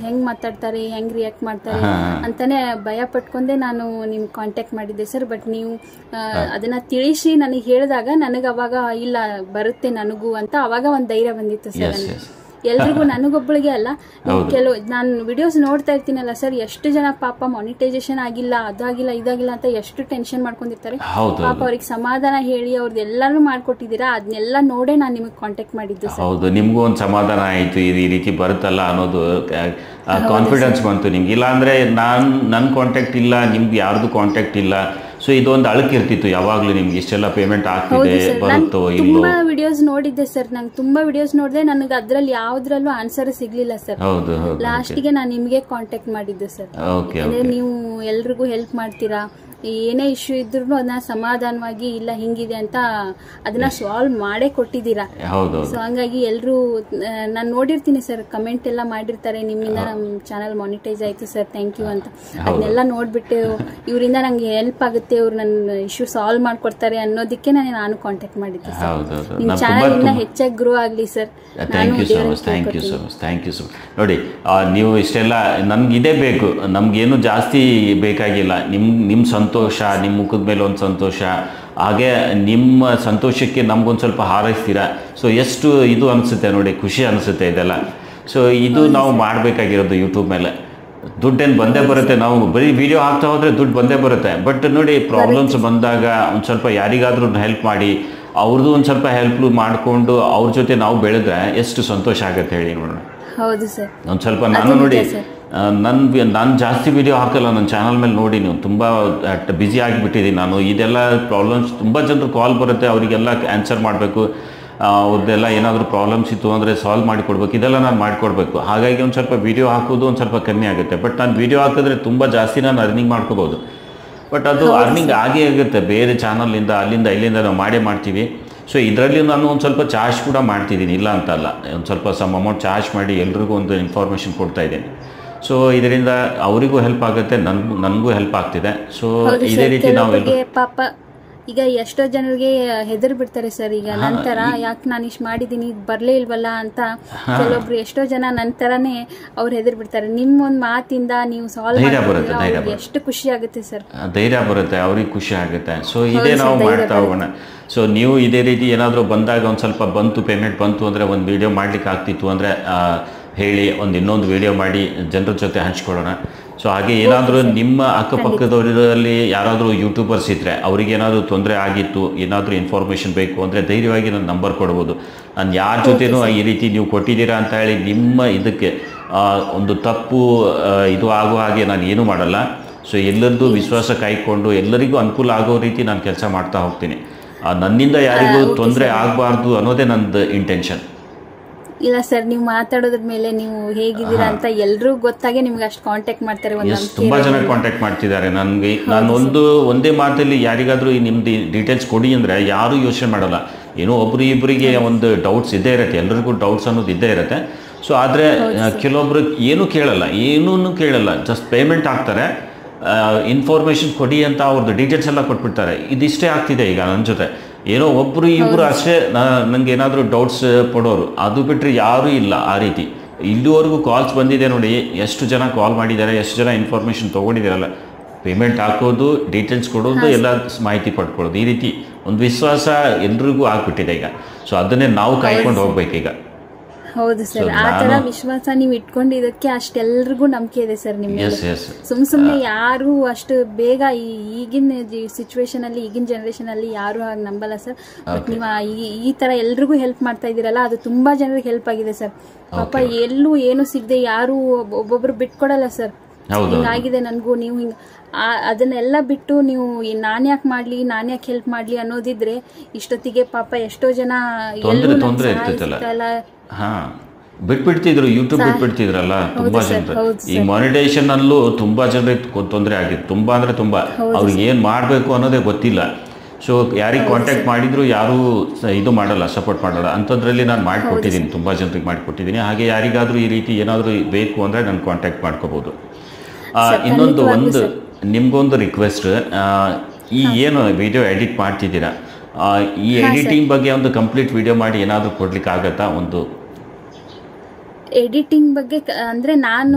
ಹೆಂಗ್ ಮಾತಾಡ್ತಾರೆ, ಹೆಂಗ್ ರಿಯಾಕ್ಟ್ ಮಾಡ್ತಾರೆ ಅಂತಾನೆ ಭಯ ಪಟ್ಕೊಂಡೆ ನಾನು ನಿಮ್ಗೆ ಕಾಂಟ್ಯಾಕ್ಟ್ ಮಾಡಿದ್ದೆ ಸರ್. ಬಟ್ ನೀವು ಅದನ್ನ ತಿಳಿಸಿ ನನಗೆ ಹೇಳಿದಾಗ ನನಗೆ ಅವಾಗ ಇಲ್ಲ ಬರುತ್ತೆ ನನಗೂ ಅಂತ ಅವಾಗ ಒಂದು ಧೈರ್ಯ ಬಂದಿತ್ತು ಸರ್. ಎಲ್ರಿಗೂ ನನಗೊಬ್ಬಳಿಗೆ ಅಲ್ಲ, ನಾನು ವಿಡಿಯೋಸ್ ನೋಡ್ತಾ ಇರ್ತೀನಲ್ಲ ಸರ್, ಎಷ್ಟು ಜನ ಪಾಪ ಮಾನಿಟೈಸೇಷನ್ ಆಗಿಲ್ಲ, ಅದಾಗಿಲ್ಲ ಇದಾಗಿಲ್ಲ ಅಂತ ಎಷ್ಟು ಟೆನ್ಷನ್ ಮಾಡ್ಕೊಂಡಿರ್ತಾರೆ. ಪಾಪ ಅವ್ರಿಗೆ ಸಮಾಧಾನ ಹೇಳಿ ಅವ್ರದ್ದು ಎಲ್ಲಾನು ಮಾಡ್ಕೊಟ್ಟಿದ್ದೀರಾ, ಅದನ್ನೆಲ್ಲ ನೋಡೇ ನಾನು ನಿಮಗೆ ಕಾಂಟ್ಯಾಕ್ಟ್ ಮಾಡಿದ್ದು ಸರ್. ಹೌದು, ನಿಮ್ಗೂ ಒಂದು ಸಮಾಧಾನ ಆಯ್ತು, ಈ ರೀತಿ ಬರುತ್ತಲ್ಲ ಅನ್ನೋದು ಕಾನ್ಫಿಡೆನ್ಸ್ ಬಂತು ನಿಮ್ಗೆ. ಇಲ್ಲ ಅಂದ್ರೆ ನನ್ನ ಕಾಂಟ್ಯಾಕ್ಟ್ ಇಲ್ಲ, ನಿಮ್ಗೆ ಯಾರ್ದು ಕಾಂಟ್ಯಾಕ್ಟ್ ಇಲ್ಲ, ಸೊ ಇದೊಂದು ಅಳಕಿರ್ತಿತ್ತು ಯಾವಾಗ್ಲೂ ನಿಮ್ಗೆ ಇಷ್ಟೆಲ್ಲ ಪೇಮೆಂಟ್ ಆಗ್ತಿದೆ ಬರುತ್ತೋ ಇಲ್ಲೋ. ತುಂಬಾ ವಿಡಿಯೋಸ್ ನೋಡಿದ್ದೆ ಸರ್, ನಂಗೆ ತುಂಬಾ ವಿಡಿಯೋಸ್ ನೋಡಿದೆ, ನನಗೆ ಅದ್ರಲ್ಲಿ ಯಾವ್ದ್ರಲ್ಲೂ ಆನ್ಸರ್ ಸಿಗ್ಲಿಲ್ಲ ಸರ್. ಲಾಸ್ಟಿಗೆ ನಾನು ನಿಮ್ಗೆ ಕಾಂಟ್ಯಾಕ್ಟ್ ಮಾಡಿದ್ದೆ ಸರ್. ಅಂದ್ರೆ ನೀವು ಎಲ್ರಿಗೂ ಹೆಲ್ಪ್ ಮಾಡ್ತೀರಾ, ಏನೇ ಇಶ್ಯೂ ಇದ್ರು ಅದನ್ನ ಸಮಾಧಾನವಾಗಿ ಇಲ್ಲ ಹಿಂಗಿದೆ ಅಂತ ಅದನ್ನ ಸಾಲ್ವ್ ಮಾಡೇ ಕೊಟ್ಟಿದ್ದೀರಾ. ಸೊ ಹಂಗಾಗಿ ಎಲ್ರು ನಾನು ನೋಡಿರ್ತೀನಿ ಸರ್, ಕಮೆಂಟ್ ಎಲ್ಲ ಮಾಡಿರ್ತಾರೆ, ನಿಮ್ಮಿಂದ ನಮ್ ಚಾನಲ್ ಮಾನಿಟೈಸ್ ಆಯ್ತು ಸರ್, ಥ್ಯಾಂಕ್ ಯು ಅಂತ. ಅದನ್ನೆಲ್ಲ ನೋಡ್ಬಿಟ್ಟು ಇವರಿಂದ ನಂಗೆ ಹೆಲ್ಪ್ ಆಗುತ್ತೆ, ಇವ್ರು ನನ್ನ ಇಶ್ಯೂ ಸಾಲ್ವ್ ಮಾಡ್ಕೊಡ್ತಾರೆ ಅನ್ನೋದಕ್ಕೆ ನಾನು ಕಾಂಟ್ಯಾಕ್ಟ್ ಮಾಡಿದ್ದೆ ಸರ್. ನಿಮ್ ಚಾನಲ್ ಇನ್ನ ಹೆಚ್ಚಾಗಿ ಗ್ರೋ ಆಗ್ಲಿ sir. Thank you so much. ನೋಡಿ, ನೀವು ಇಷ್ಟೆಲ್ಲ ನಮ್ಗೆ ಇದೇ ಬೇಕು, ನಮ್ಗೇನು ಜಾಸ್ತಿ ಬೇಕಾಗಿಲ್ಲ. ನಿಮ್ಮ ಸಂತೋಷ, ನಿಮ್ಮ ಮುಖದ ಮೇಲೆ ಒಂದು ಸಂತೋಷ, ಹಾಗೆ ನಿಮ್ಮ ಸಂತೋಷಕ್ಕೆ ನಮ್ಗೊಂದು ಸ್ವಲ್ಪ ಹಾರೈಸ್ತೀರಾ. ಸೊ ಎಷ್ಟು ಇದು ಅನಿಸುತ್ತೆ ನೋಡಿ, ಖುಷಿ ಅನಿಸುತ್ತೆ ಇದೆಲ್ಲ. ಸೊ ಇದು ನಾವು ಮಾಡಬೇಕಾಗಿರೋದು ಯೂಟ್ಯೂಬ್ ಮೇಲೆ. ದುಡ್ಡೇನು ಬಂದೇ ಬರುತ್ತೆ, ನಾವು ಬರೀ ವಿಡಿಯೋ ಹಾಕ್ತಾ ಹೋದರೆ ದುಡ್ಡು ಬಂದೇ ಬರುತ್ತೆ. ಬಟ್ ನೋಡಿ, ಪ್ರಾಬ್ಲಮ್ಸ್ ಬಂದಾಗ ಒಂದು ಸ್ವಲ್ಪ ಯಾರಿಗಾದ್ರೂ ಹೆಲ್ಪ್ ಮಾಡಿ, ಅವ್ರದ್ದು ಒಂದು ಸ್ವಲ್ಪ ಹೆಲ್ಪ್ ಮಾಡಿಕೊಂಡು ಅವ್ರ ಜೊತೆ ನಾವು ಬೆಳೆದ್ರೆ ಎಷ್ಟು ಸಂತೋಷ ಆಗುತ್ತೆ ಹೇಳಿ ನೋಡೋಣ. ಹೌದು ಸರ್. ಒಂದು ಸ್ವಲ್ಪ ನಾನು ನೋಡಿ, ನಾನು ಜಾಸ್ತಿ ವಿಡಿಯೋ ಹಾಕಲ್ಲ ನನ್ನ ಚಾನಲ್ ಮೇಲೆ. ನೋಡಿ, ನೀವು ತುಂಬ ಬ್ಯುಸಿ ಆಗಿಬಿಟ್ಟಿದ್ದೀನಿ ನಾನು. ಇದೆಲ್ಲ ಪ್ರಾಬ್ಲಮ್ಸ್ ತುಂಬ ಜನರು ಕಾಲ್ ಬರುತ್ತೆ, ಅವರಿಗೆಲ್ಲ ಆನ್ಸರ್ ಮಾಡಬೇಕು, ಅವ್ರದ್ದೆಲ್ಲ ಏನಾದರೂ ಪ್ರಾಬ್ಲಮ್ಸ್ ಇತ್ತು ಅಂದರೆ ಸಾಲ್ವ್ ಮಾಡಿಕೊಡ್ಬೇಕು, ಇದೆಲ್ಲ ನಾನು ಮಾಡಿಕೊಡ್ಬೇಕು. ಹಾಗಾಗಿ ಒಂದು ಸ್ವಲ್ಪ ವೀಡಿಯೋ ಹಾಕೋದು ಒಂದು ಸ್ವಲ್ಪ ಕಮ್ಮಿ ಆಗುತ್ತೆ. ಬಟ್ ನಾನು ವೀಡಿಯೋ ಹಾಕಿದ್ರೆ ತುಂಬ ಜಾಸ್ತಿ ನಾನು ಅರ್ನಿಂಗ್ ಮಾಡ್ಕೋಬೋದು. ಬಟ್ ಅದು ಅರ್ನಿಂಗ್ ಆಗೇ ಆಗುತ್ತೆ, ಬೇರೆ ಚಾನಲಿಂದ ಅಲ್ಲಿಂದ ಇಲ್ಲಿಂದ ನಾವು ಮಾಡ್ತೀವಿ. ಸೊ ಇದರಲ್ಲಿ ನಾನು ಒಂದು ಸ್ವಲ್ಪ ಚಾರ್ಜ್ ಕೂಡ ಮಾಡ್ತಿದ್ದೀನಿ, ಇಲ್ಲ ಅಂತಲ್ಲ, ಒಂದು ಸ್ವಲ್ಪ ಸಮ್ ಅಮೌಂಟ್ ಚಾರ್ಜ್ ಮಾಡಿ ಎಲ್ರಿಗೂ ಒಂದು ಇನ್ಫಾರ್ಮೇಷನ್ ಕೊಡ್ತಾ ಇದ್ದೀನಿ. ಸೊ ಇದರಿಂದ ಅವರಿಗೂ ಹೆಲ್ಪ್ ಆಗುತ್ತೆ, ನನಗೂ ಹೆಲ್ಪ್ ಆಗ್ತಿದೆ. ಸೊ ಇದೇ ರೀತಿ ನಾವು ಪಾಪ ಈಗ ಎಷ್ಟೋ ಜನರಿಗೆ ಹೆದರ್ ಬಿಡ್ತಾರೆ ಸರ್. ಈಗ ನಂತರ ಯಾಕೆ ನಾನು ಇಷ್ಟು ಮಾಡಿದೀನಿ ಬರ್ಲೇ ಇಲ್ವಲ್ಲ ಅಂತ ಕೆಲವೊಬ್ರು ಎಷ್ಟೋ ಜನ ನಂತರನೇ ಅವ್ರು ಹೆದರ್ ಬಿಡ್ತಾರೆ. ನಿಮ್ಮೊಂದು ಮಾತಿಂದ ನೀವು ಸಾಲ್ವ್ ಮಾಡಿ ಎಷ್ಟು ಖುಷಿ ಆಗುತ್ತೆ ಸರ್, ಧೈರ್ಯ ಬರುತ್ತೆ, ಅವ್ರಿಗೆ ಖುಷಿ ಆಗುತ್ತೆ. ಸೊ ಇದೇ ನಾವು ಮಾಡ್ತಾ ಹೋಗೋಣ. ಸೊ ನೀವು ಇದೇ ರೀತಿ ಏನಾದರೂ ಬಂದಾಗ ಒಂದು ಸ್ವಲ್ಪ ಪೇಮೆಂಟ್ ಬಂತು ಅಂದರೆ ಒಂದು ವಿಡಿಯೋ ಮಾಡ್ಲಿಕ್ಕೆ ಆಗ್ತಿತ್ತು ಅಂದರೆ ಹೇಳಿ, ಇನ್ನೊಂದು ವಿಡಿಯೋ ಮಾಡಿ ಜನರ ಜೊತೆ ಹಂಚ್ಕೊಳ್ಳೋಣ. ಸೊ ಹಾಗೆ ಏನಾದರೂ ನಿಮ್ಮ ಅಕ್ಕಪಕ್ಕದವರಲ್ಲಿ ಯಾರಾದರೂ ಯೂಟ್ಯೂಬರ್ಸ್ ಇದ್ದರೆ ಅವ್ರಿಗೇನಾದರೂ ತೊಂದರೆ ಆಗಿತ್ತು, ಏನಾದರೂ ಇನ್ಫಾರ್ಮೇಷನ್ ಬೇಕು ಅಂದರೆ ಧೈರ್ಯವಾಗಿ ನನ್ನ ನಂಬರ್ ಕೊಡ್ಬೋದು. ನಾನು ಯಾರ ಜೊತೆನೂ ಈ ರೀತಿ ನೀವು ಕೊಟ್ಟಿದ್ದೀರಾ ಅಂತ ಹೇಳಿ ನಿಮ್ಮ ಇದಕ್ಕೆ ಒಂದು ತಪ್ಪು ಇದು ಆಗೋ ಹಾಗೆ ನಾನು ಏನೂ ಮಾಡಲ್ಲ. ಸೊ ಎಲ್ಲರದ್ದು ವಿಶ್ವಾಸ ಕಾಯ್ಕೊಂಡು ಎಲ್ಲರಿಗೂ ಅನುಕೂಲ ಆಗೋ ರೀತಿ ನಾನು ಕೆಲಸ ಮಾಡ್ತಾ ಹೋಗ್ತೀನಿ. ನನ್ನಿಂದ ಯಾರಿಗೂ ತೊಂದರೆ ಆಗಬಾರ್ದು ಅನ್ನೋದೇ ನಂದು ಇಂಟೆನ್ಷನ್. ಇಲ್ಲ ಸರ್, ನೀವು ಮಾತಾಡೋದ್ರ ಮೇಲೆ ನೀವು ಹೇಗಿದ್ದೀರಾ ಅಂತ ಎಲ್ಲರೂ ಗೊತ್ತಾಗೆ ನಿಮ್ಗೆ ಅಷ್ಟು ಕಾಂಟ್ಯಾಕ್ಟ್ ಮಾಡ್ತಾರೆ. ತುಂಬಾ ಜನ ಕಾಂಟ್ಯಾಕ್ಟ್ ಮಾಡ್ತಿದ್ದಾರೆ ನನಗೆ. ನಾನು ಒಂದೇ ಮಾತಲ್ಲಿ ಯಾರಿಗಾದ್ರೂ ನಿಮ್ದು ಡೀಟೇಲ್ಸ್ ಕೊಡಿ ಅಂದ್ರೆ ಯಾರು ಯೋಚನೆ ಮಾಡಲ್ಲ. ಏನೋ ಒಬ್ರು ಇಬ್ಬರಿಗೆ ಒಂದು ಡೌಟ್ಸ್ ಇದ್ದೇ ಇರುತ್ತೆ, ಎಲ್ಲರಿಗೂ ಡೌಟ್ಸ್ ಅನ್ನೋದು ಇದ್ದೇ ಇರುತ್ತೆ. ಸೊ ಆದರೆ ಕೆಲವೊಬ್ರು ಏನೂ ಕೇಳಲ್ಲ, ಜಸ್ಟ್ ಪೇಮೆಂಟ್ ಹಾಕ್ತಾರೆ, ಇನ್ಫಾರ್ಮೇಷನ್ ಕೊಡಿ ಅಂತ ಅವ್ರದ್ದು ಡೀಟೇಲ್ಸ್ ಎಲ್ಲ ಕೊಟ್ಬಿಡ್ತಾರೆ. ಇದಿಷ್ಟೇ ಆಗ್ತಿದೆ ಈಗ ನನ್ನ ಜೊತೆ. ಏನೋ ಒಬ್ಬರು ಇಬ್ಬರು ಅಷ್ಟೇ ನನಗೆ ಏನಾದರೂ ಡೌಟ್ಸ್ ಪಡೋರು, ಅದು ಬಿಟ್ಟರೆ ಯಾರೂ ಇಲ್ಲ ಆ ರೀತಿ. ಇಲ್ಲಿವರೆಗೂ ಕಾಲ್ಸ್ ಬಂದಿದೆ ನೋಡಿ, ಎಷ್ಟು ಜನ ಕಾಲ್ ಮಾಡಿದ್ದಾರೆ, ಎಷ್ಟು ಜನ ಇನ್ಫಾರ್ಮೇಷನ್ ತೊಗೊಂಡಿದ್ದಾರಲ್ಲ, ಪೇಮೆಂಟ್ ಹಾಕೋದು, ಡೀಟೇಲ್ಸ್ ಕೊಡೋದು, ಎಲ್ಲ ಮಾಹಿತಿ ಪಡ್ಕೊಳ್ಳೋದು, ಈ ರೀತಿ ಒಂದು ವಿಶ್ವಾಸ ಎಲ್ರಿಗೂ ಆಗ್ಬಿಟ್ಟಿದೆ ಈಗ. ಸೊ ಅದನ್ನೇ ನಾವು ಕಾಯ್ಕೊಂಡು ಹೋಗ್ಬೇಕೀಗ. ಹೌದು ಸರ್, ಆ ತರ ವಿಶ್ವಾಸ ನೀವು ಇಟ್ಕೊಂಡಿದ್ದಕ್ಕೆ ಅಷ್ಟೆಲ್ರಿಗೂ ನಂಬಿಕೆ ಇದೆ ಸರ್ ನಿಮ್ಗೆ. ಸುಮ್ಮನೆ ಯಾರು ಅಷ್ಟು ಬೇಗ ಈಗಿನ ಸಿಚುವೇಶನ್ ಅಲ್ಲಿ, ಈಗಿನ ಜನರೇಷನ್ ಅಲ್ಲಿ ಯಾರು ಹಾಗೆ ನಂಬಲ್ಲ ಸರ್. ಬಟ್ ನೀವು ಈ ತರ ಎಲ್ರಿಗೂ ಹೆಲ್ಪ್ ಮಾಡ್ತಾ ಇದೀರಲ್ಲ, ಅದು ತುಂಬಾ ಜನರಿಗೆ ಹೆಲ್ಪ್ ಆಗಿದೆ ಸರ್. ಪಾಪ ಎಲ್ಲೂ ಏನು ಸಿಗದೆ ಯಾರು ಒಬ್ಬೊಬ್ರು ಬಿಟ್ಕೊಡಲ್ಲ ಸರ್. ಹಿಂಗಾಗಿದೆ ನನ್ಗೂ, ನೀವು ಹಿಂಗ ಅದನ್ನೆಲ್ಲ ಬಿಟ್ಟು ನೀವು ನಾನ್ಯಾಕೆ ಮಾಡ್ಲಿ, ನಾನ್ಯಾಕೆ ಹೆಲ್ಪ್ ಮಾಡ್ಲಿ ಅನ್ನೋದಿದ್ರೆ ಇಷ್ಟೊತ್ತಿಗೆ ಪಾಪ ಎಷ್ಟೋ ಜನ ಬಿಟ್ಬಿಡ್ತಿದ್ರು, ಯೂಟ್ಯೂಬ್ ಬಿಟ್ಬಿಡ್ತಿದ್ರಲ್ಲ ತುಂಬಾ ಜನರು. ಈ ಮಾನಿಟೈಸೇಷನ್ ಅಲ್ಲೂ ತುಂಬಾ ಜನರಿಗೆ ತೊಂದರೆ ಆಗಿದೆ, ತುಂಬಾ ಅಂದ್ರೆ ತುಂಬಾ. ಅವ್ರಿಗೆ ಏನ್ ಮಾಡ್ಬೇಕು ಅನ್ನೋದೇ ಗೊತ್ತಿಲ್ಲ. ಸೊ ಯಾರಿಗೆ ಕಾಂಟ್ಯಾಕ್ಟ್ ಮಾಡಿದ್ರು ಯಾರು ಇದು ಮಾಡಲ್ಲ, ಸಪೋರ್ಟ್ ಮಾಡಲ್ಲ. ಅಂಥದ್ರಲ್ಲಿ ನಾನು ಮಾಡಿಕೊಟ್ಟಿದ್ದೀನಿ, ತುಂಬ ಜನರಿಗೆ ಮಾಡಿಕೊಟ್ಟಿದ್ದೀನಿ. ಹಾಗೆ ಯಾರಿಗಾದರೂ ಈ ರೀತಿ ಏನಾದರೂ ಬೇಕು ಅಂದರೆ ನಾನು ಕಾಂಟ್ಯಾಕ್ಟ್ ಮಾಡ್ಕೋಬೋದು. ಇನ್ನೊಂದು ನಿಮಗೊಂದು ರಿಕ್ವೆಸ್ಟ್, ಈ ಏನು ವಿಡಿಯೋ ಎಡಿಟ್ ಮಾಡ್ತಿದ್ದೀರಾ, ಈ ಎಡಿಟಿಂಗ್ ಬಗ್ಗೆ ಒಂದು ಕಂಪ್ಲೀಟ್ ವಿಡಿಯೋ ಮಾಡಿ ಏನಾದರೂ ಕೊಡ್ಲಿಕ್ಕೆ ಆಗತ್ತಾ? ಒಂದು ಎಡಿಟಿಂಗ್ ಬಗ್ಗೆ ಅಂದ್ರೆ ನಾನು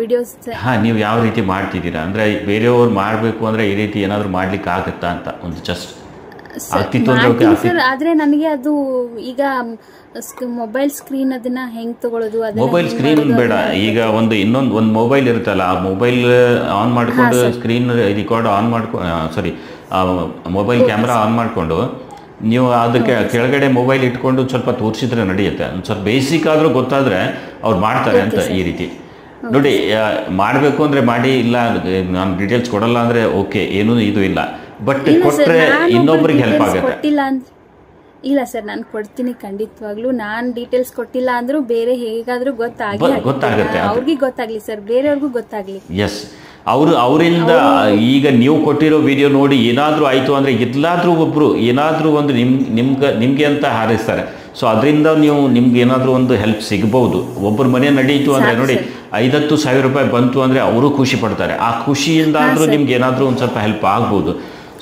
ವಿಡಿಯೋಸ್ ನೀವು ಯಾವ ರೀತಿ ಮಾಡ್ತಿದ್ದೀರಾ ಅಂದ್ರೆ ಬೇರೆಯವ್ರು ಮಾಡಬೇಕು ಅಂದ್ರೆ ಈ ರೀತಿ ಏನಾದರೂ ಮಾಡ್ಲಿಕ್ಕೆ ಆಗತ್ತಾ ಅಂತ ಒಂದು ಜಸ್ಟ್ ಸರ್. ಆದ್ರೆ ನನಗೆ ಅದು ಈಗ ಮೊಬೈಲ್ ಸ್ಕ್ರೀನ್ ಅದನ್ನ ಹೆಂಗ್ ತಗೊಳ್ಳೋದು? ಮೊಬೈಲ್ ಸ್ಕ್ರೀನ್ ಬೇಡ, ಈಗ ಒಂದು ಮೊಬೈಲ್ ಇರುತ್ತಲ್ಲ, ಆ ಮೊಬೈಲ್ ಆನ್ ಮಾಡ್ಕೊಂಡು ಸ್ಕ್ರೀನ್ ರೆಕಾರ್ಡ್ ಆನ್ ಮಾಡ್ಕೊಂಡು ಮೊಬೈಲ್ ಕ್ಯಾಮ್ರಾ ಆನ್ ಮಾಡಿಕೊಂಡು ನೀವು ಅದಕ್ಕೆ ಕೆಳಗಡೆ ಮೊಬೈಲ್ ಇಟ್ಕೊಂಡು ಸ್ವಲ್ಪ ತೋರಿಸಿದ್ರೆ ನಡೆಯುತ್ತೆ. ಒಂದು ಸ್ವಲ್ಪ ಬೇಸಿಕ್ ಆದರೂ ಗೊತ್ತಾದರೆ ಅವ್ರು ಮಾಡ್ತಾರೆ ಅಂತ. ಈ ರೀತಿ ನೋಡಿ, ಮಾಡಬೇಕು ಅಂದರೆ ಮಾಡಿ, ಇಲ್ಲ ನಾನು ಡೀಟೇಲ್ಸ್ ಕೊಡಲ್ಲ ಅಂದರೆ ಓಕೆ, ಏನೂ ಇದು ಇಲ್ಲ. ಬಟ್ ಕೊಟ್ಟರೆ ಇನ್ನೊಬ್ರಿಗೆ ಹೆಲ್ಪ್ ಆಗುತ್ತೆ. ಇಲ್ಲ ಸರ್, ನಾನು ಕೊಡ್ತೀನಿ ಖಂಡಿತವಾಗ್ಲೂ. ನಾನು ಡೀಟೇಲ್ಸ್ ಕೊಟ್ಟಿಲ್ಲ ಅಂದ್ರೂ ಬೇರೆ ಹೇಗಾದ್ರೂ ಗೊತ್ತಾಗುತ್ತೆ, ಅವ್ರಿಗೆ ಗೊತ್ತಾಗ್ಲಿ ಸರ್, ಬೇರೆಯವ್ರಿಗೂ ಗೊತ್ತಾಗ್ಲಿ. ಎಸ್, ಅವರಿಂದ ಈಗ ನೀವು ಕೊಟ್ಟಿರೋ ವಿಡಿಯೋ ನೋಡಿ ಏನಾದರೂ ಆಯಿತು ಅಂದರೆ ಎಲ್ಲಾದರೂ ಒಬ್ಬರು ಏನಾದರೂ ಒಂದು ನಿಮಗೆ ಅಂತ ಹಾರೈಸ್ತಾರೆ. ಸೊ ಅದರಿಂದ ನಿಮ್ಗೆ ಏನಾದರೂ ಒಂದು ಹೆಲ್ಪ್ ಸಿಗ್ಬೋದು. ಒಬ್ಬರ ಮನೆ ನಡೀತು ಅಂದರೆ ನೋಡಿ, 50,000 ರೂಪಾಯಿ ಬಂತು ಅಂದರೆ ಅವರು ಖುಷಿ ಪಡ್ತಾರೆ. ಆ ಖುಷಿಯಿಂದ ಆದರೂ ನಿಮ್ಗೆ ಏನಾದರೂ ಒಂದು ಸ್ವಲ್ಪ ಹೆಲ್ಪ್ ಆಗ್ಬೋದು.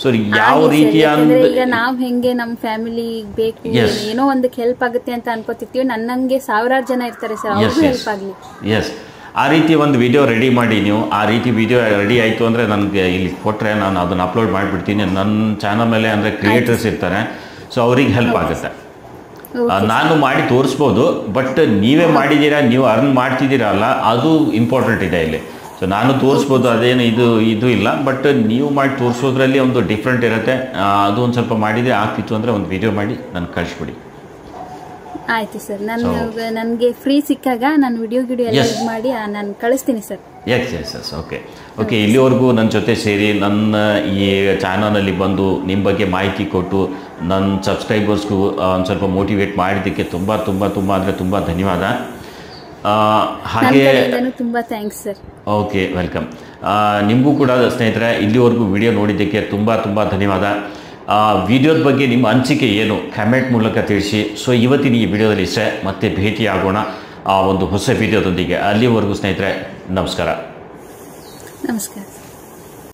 ಸೊ ಯಾವ ರೀತಿಯ ಈಗ ನಾವ್ ಹೆಂಗೆ ನಮ್ಮ ಫ್ಯಾಮಿಲಿ ಬೇಕು, ಏನೋ ಒಂದಕ್ಕೆ ಹೆಲ್ಪ್ ಆಗುತ್ತೆ ಅಂತ ಅನ್ಕೋತಿರ್ತೀವಿ, ನನ್ನಂಗೆ ಸಾವಿರಾರು ಜನ ಇರ್ತಾರೆ ಸರ್, ಅವ್ರಿಗೂ ಹೆಲ್ಪ್ ಆಗಲಿ. ಎಸ್, ಆ ರೀತಿ ಒಂದು ವಿಡಿಯೋ ರೆಡಿ ಮಾಡಿ ನೀವು. ಆ ರೀತಿ ವಿಡಿಯೋ ರೆಡಿ ಆಯಿತು ಅಂದರೆ ನನಗೆ ಇಲ್ಲಿ ಕೊಟ್ಟರೆ ನಾನು ಅದನ್ನು ಅಪ್ಲೋಡ್ ಮಾಡಿಬಿಡ್ತೀನಿ ನನ್ನ ಚಾನಲ್ ಮೇಲೆ. ಅಂದರೆ ಕ್ರಿಯೇಟರ್ಸ್ ಇರ್ತಾರೆ, ಸೊ ಅವ್ರಿಗೆ ಹೆಲ್ಪ್ ಆಗುತ್ತೆ. ನಾನು ಮಾಡಿ ತೋರಿಸ್ಬೋದು, ಬಟ್ ನೀವೇ ಮಾಡಿದ್ದೀರಾ, ನೀವು ಅರ್ನ್ ಮಾಡ್ತಿದ್ದೀರಲ್ಲ, ಅದು ಇಂಪಾರ್ಟೆಂಟ್ ಇದೆ ಇಲ್ಲಿ. ಸೊ ನಾನು ತೋರಿಸ್ಬೋದು, ಅದೇನು ಇದು ಇಲ್ಲ, ಬಟ್ ನೀವು ಮಾಡಿ ತೋರಿಸೋದ್ರಲ್ಲಿ ಒಂದು ಡಿಫ್ರೆಂಟ್ ಇರುತ್ತೆ. ಅದು ಒಂದು ಸ್ವಲ್ಪ ಮಾಡಿದರೆ ಆಗ್ತಿತ್ತು ಅಂದರೆ ಒಂದು ವಿಡಿಯೋ ಮಾಡಿ ನನಗೆ ಕಳಿಸ್ಬಿಡಿ. ಆಯ್ತು ಸರ್, ನನಗೆ ಫ್ರೀ ಸಿಕ್ಕಾಗ ನಾನು ವಿಡಿಯೋ ಎಲ್ಲ ಮಾಡಿ ನಾನು ಕಳಿಸ್ತೀನಿ ಸರ್. Yes okay. ಇಲ್ಲಿವರೆಗೂ ನನ್ನ ಜೊತೆ ಸೇರಿ ನನ್ನ ಈ ಚಾನಲಲ್ಲಿ ಬಂದು ನಿಮ್ಮ ಬಗ್ಗೆ ಮಾಹಿತಿ ಕೊಟ್ಟು ನನ್ನ ಸಬ್ಸ್ಕ್ರೈಬರ್ಸ್ಗೂ ಒಂದು ಸ್ವಲ್ಪ ಮೋಟಿವೇಟ್ ಮಾಡಿದ್ದಕ್ಕೆ ತುಂಬ ತುಂಬ ತುಂಬ ಅಂದರೆ ತುಂಬ ಧನ್ಯವಾದ. ಹಾಗೆ ತುಂಬ ಥ್ಯಾಂಕ್ಸ್ ಸರ್. Okay, welcome. ನಿಮಗೂ ಕೂಡ ಸ್ನೇಹಿತರೆ ಇಲ್ಲಿವರೆಗೂ ವಿಡಿಯೋ ನೋಡಿದ್ದಕ್ಕೆ ತುಂಬ ತುಂಬ ಧನ್ಯವಾದ. ವಿಡಿಯೋದ ಬಗ್ಗೆ ನಿಮ್ಮ ಅನಿಸಿಕೆ ಏನು ಕಮೆಂಟ್ ಮೂಲಕ ತಿಳಿಸಿ. ಸೊ ಇವತ್ತಿನ ಈ ವಿಡಿಯೋದಲ್ಲಿ ಇಷ್ಟೇ, ಮತ್ತೆ ಭೇಟಿಯಾಗೋಣ ಒಂದು ಹೊಸ ವಿಡಿಯೋದೊಂದಿಗೆ. ಅಲ್ಲಿವರೆಗೂ ಸ್ನೇಹಿತರೆ ನಮಸ್ಕಾರ.